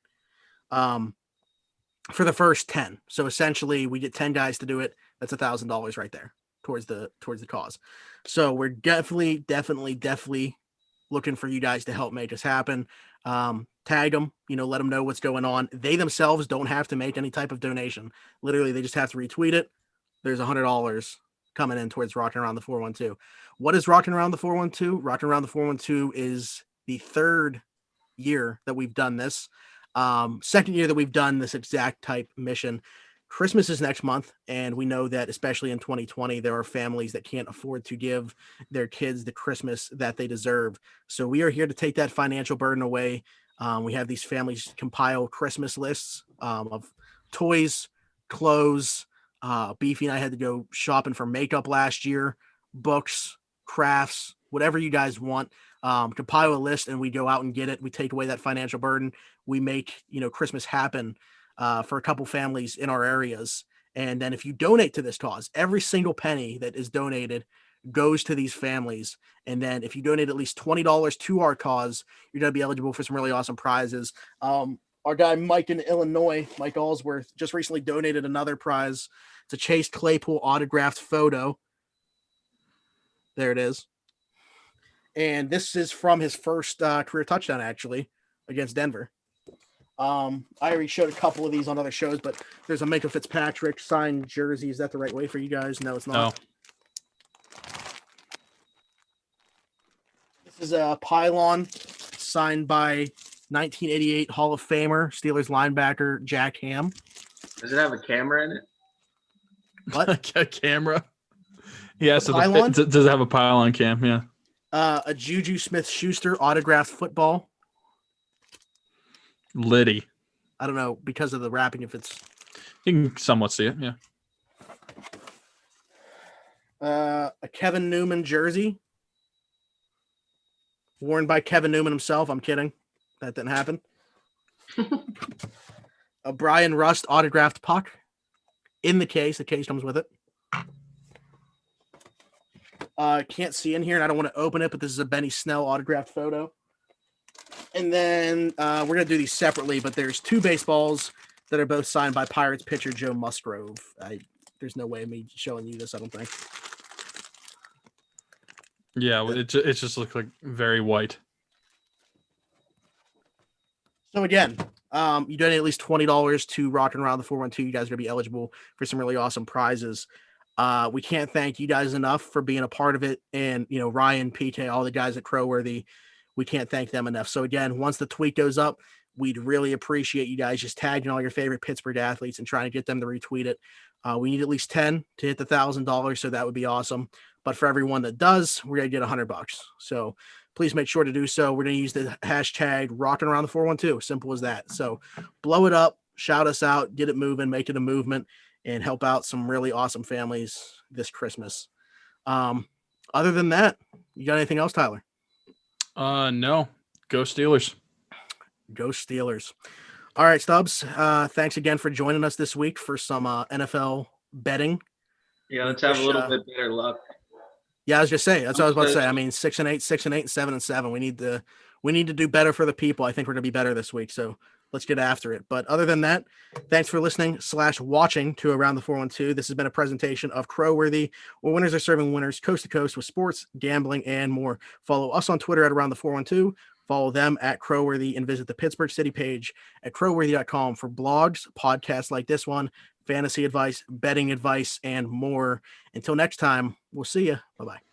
for the first 10. So essentially we get 10 guys to do it. That's $1,000 right there towards the cause. So we're definitely looking for you guys to help make this happen. Tag them, let them know what's going on. They themselves don't have to make any type of donation. Literally, they just have to retweet it. There's $100 coming in towards Rocking Around the 412. What is Rocking Around the 412? Rocking Around the 412 is the third year that we've done this. Second year that we've done this exact type mission. Christmas is next month, and we know that especially in 2020, there are families that can't afford to give their kids the Christmas that they deserve. So we are here to take that financial burden away. We have these families compile Christmas lists of toys, clothes. Beefy and I had to go shopping for makeup last year, books, crafts, whatever you guys want. Compile a list, and we go out and get it. We take away that financial burden. We make Christmas happen for a couple families in our areas. And then if you donate to this cause, every single penny that is donated goes to these families. And then if you donate at least $20 to our cause, you're going to be eligible for some really awesome prizes. Our guy Mike in Illinois, Mike Allsworth, just recently donated another prize. It's a Chase Claypool autographed photo. There it is. And this is from his first career touchdown, actually, against Denver. I already showed a couple of these on other shows, but there's a Minkah Fitzpatrick signed jersey. Is that the right way for you guys? No, it's not. No. This is a pylon signed by 1988 Hall of Famer, Steelers linebacker Jack Ham. Does it have a camera in it? What? A camera. Yeah, so pylon? does it have a pylon cam? Yeah. A Juju Smith-Schuster autographed football. Liddy. I don't know because of the wrapping if it's. You can somewhat see it. Yeah. A Kevin Newman jersey worn by Kevin Newman himself. I'm kidding. That didn't happen. A Brian Rust autographed puck in the case. The case comes with it. Can't see in here, and I don't want to open it, but this is a Benny Snell autographed photo. And then we're going to do these separately, but there's 2 baseballs that are both signed by Pirates pitcher Joe Musgrove. There's no way of me showing you this, I don't think. Yeah, it just looks like very white. So again, you donate at least $20 to Rockin' Around the 412. You guys are going to be eligible for some really awesome prizes. We can't thank you guys enough for being a part of it. And, Ryan, PK, all the guys at Crowworthy, we can't thank them enough. So again, once the tweet goes up, we'd really appreciate you guys just tagging all your favorite Pittsburgh athletes and trying to get them to retweet it. We need at least 10 to hit the $1,000. So that would be awesome. But for everyone that does, we're going to get $100. So please make sure to do so. We're going to use the hashtag Rockin' Around the 412. Simple as that. So blow it up, shout us out, get it moving, make it a movement, and help out some really awesome families this Christmas. Other than that, you got anything else, Tyler? No. Go Steelers. Go Steelers. All right, Stubbs. Thanks again for joining us this week for some NFL betting. Yeah, let's have a little bit better luck. Yeah, I was just saying. That's what I was about to say. I mean, 6-8, 6-8, 7-7. We need to do better for the people. I think we're going to be better this week. So let's get after it. But other than that, thanks for listening / watching to Around the 412. This has been a presentation of Crowworthy, where winners are serving winners coast to coast with sports, gambling, and more. Follow us on Twitter at Around the 412. Follow them at Crowworthy and visit the Pittsburgh City page at crowworthy.com for blogs, podcasts like this one, fantasy advice, betting advice, and more. Until next time, we'll see you. Bye-bye.